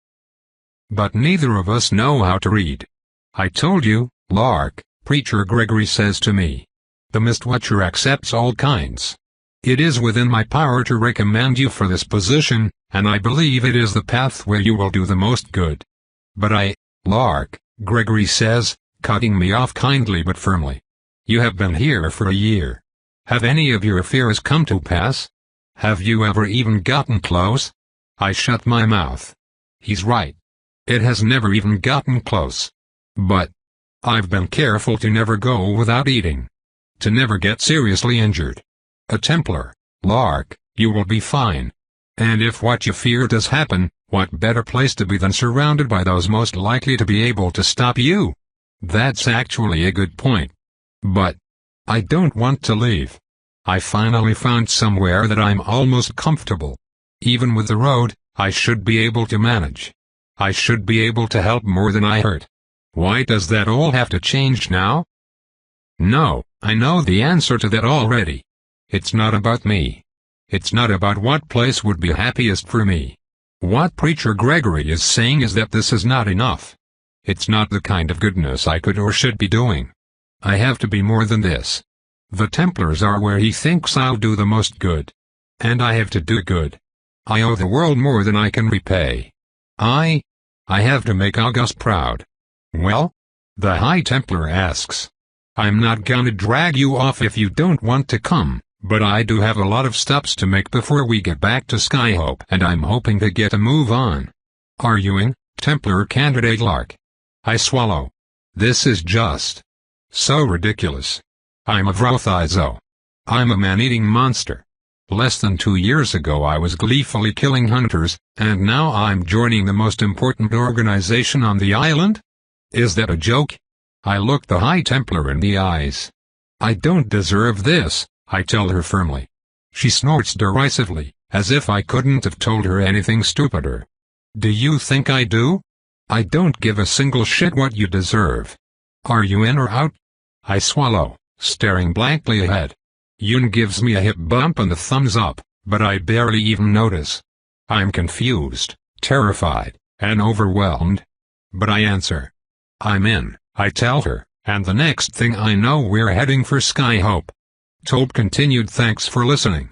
But neither of us know how to read. I told you, Lark, Preacher Gregory says to me. The Mistwatcher accepts all kinds. It is within my power to recommend you for this position, and I believe it is the path where you will do the most good. But Lark, Gregory says, cutting me off kindly but firmly. You have been here for a year. Have any of your fears come to pass? Have you ever even gotten close? I shut my mouth. He's right. It has never even gotten close. But I've been careful to never go without eating. To never get seriously injured. A Templar, Lark, you will be fine. And if what you fear does happen, what better place to be than surrounded by those most likely to be able to stop you? That's actually a good point. But I don't want to leave. I finally found somewhere that I'm almost comfortable. Even with the road, I should be able to manage. I should be able to help more than I hurt. Why does that all have to change now? No, I know the answer to that already. It's not about me. It's not about what place would be happiest for me. What Preacher Gregory is saying is that this is not enough. It's not the kind of goodness I could or should be doing. I have to be more than this. The Templars are where he thinks I'll do the most good. And I have to do good. I owe the world more than I can repay. I have to make August proud. Well? The High Templar asks. I'm not gonna drag you off if you don't want to come, but I do have a lot of stops to make before we get back to Skyhope, and I'm hoping to get a move on. Are you in, Templar candidate Lark? I swallow. This is just so ridiculous. I'm a Vrothizo. I'm a man-eating monster. Less than 2 years ago I was gleefully killing hunters, and now I'm joining the most important organization on the island? Is that a joke? I look the High Templar in the eyes. I don't deserve this, I tell her firmly. She snorts derisively, as if I couldn't have told her anything stupider. Do you think I do? I don't give a single shit what you deserve. Are you in or out? I swallow, staring blankly ahead. Yun gives me a hip bump and a thumbs up, but I barely even notice. I'm confused, terrified, and overwhelmed. But I answer. I'm in, I tell her, and the next thing I know we're heading for Skyhope. Tope continued. Thanks for listening.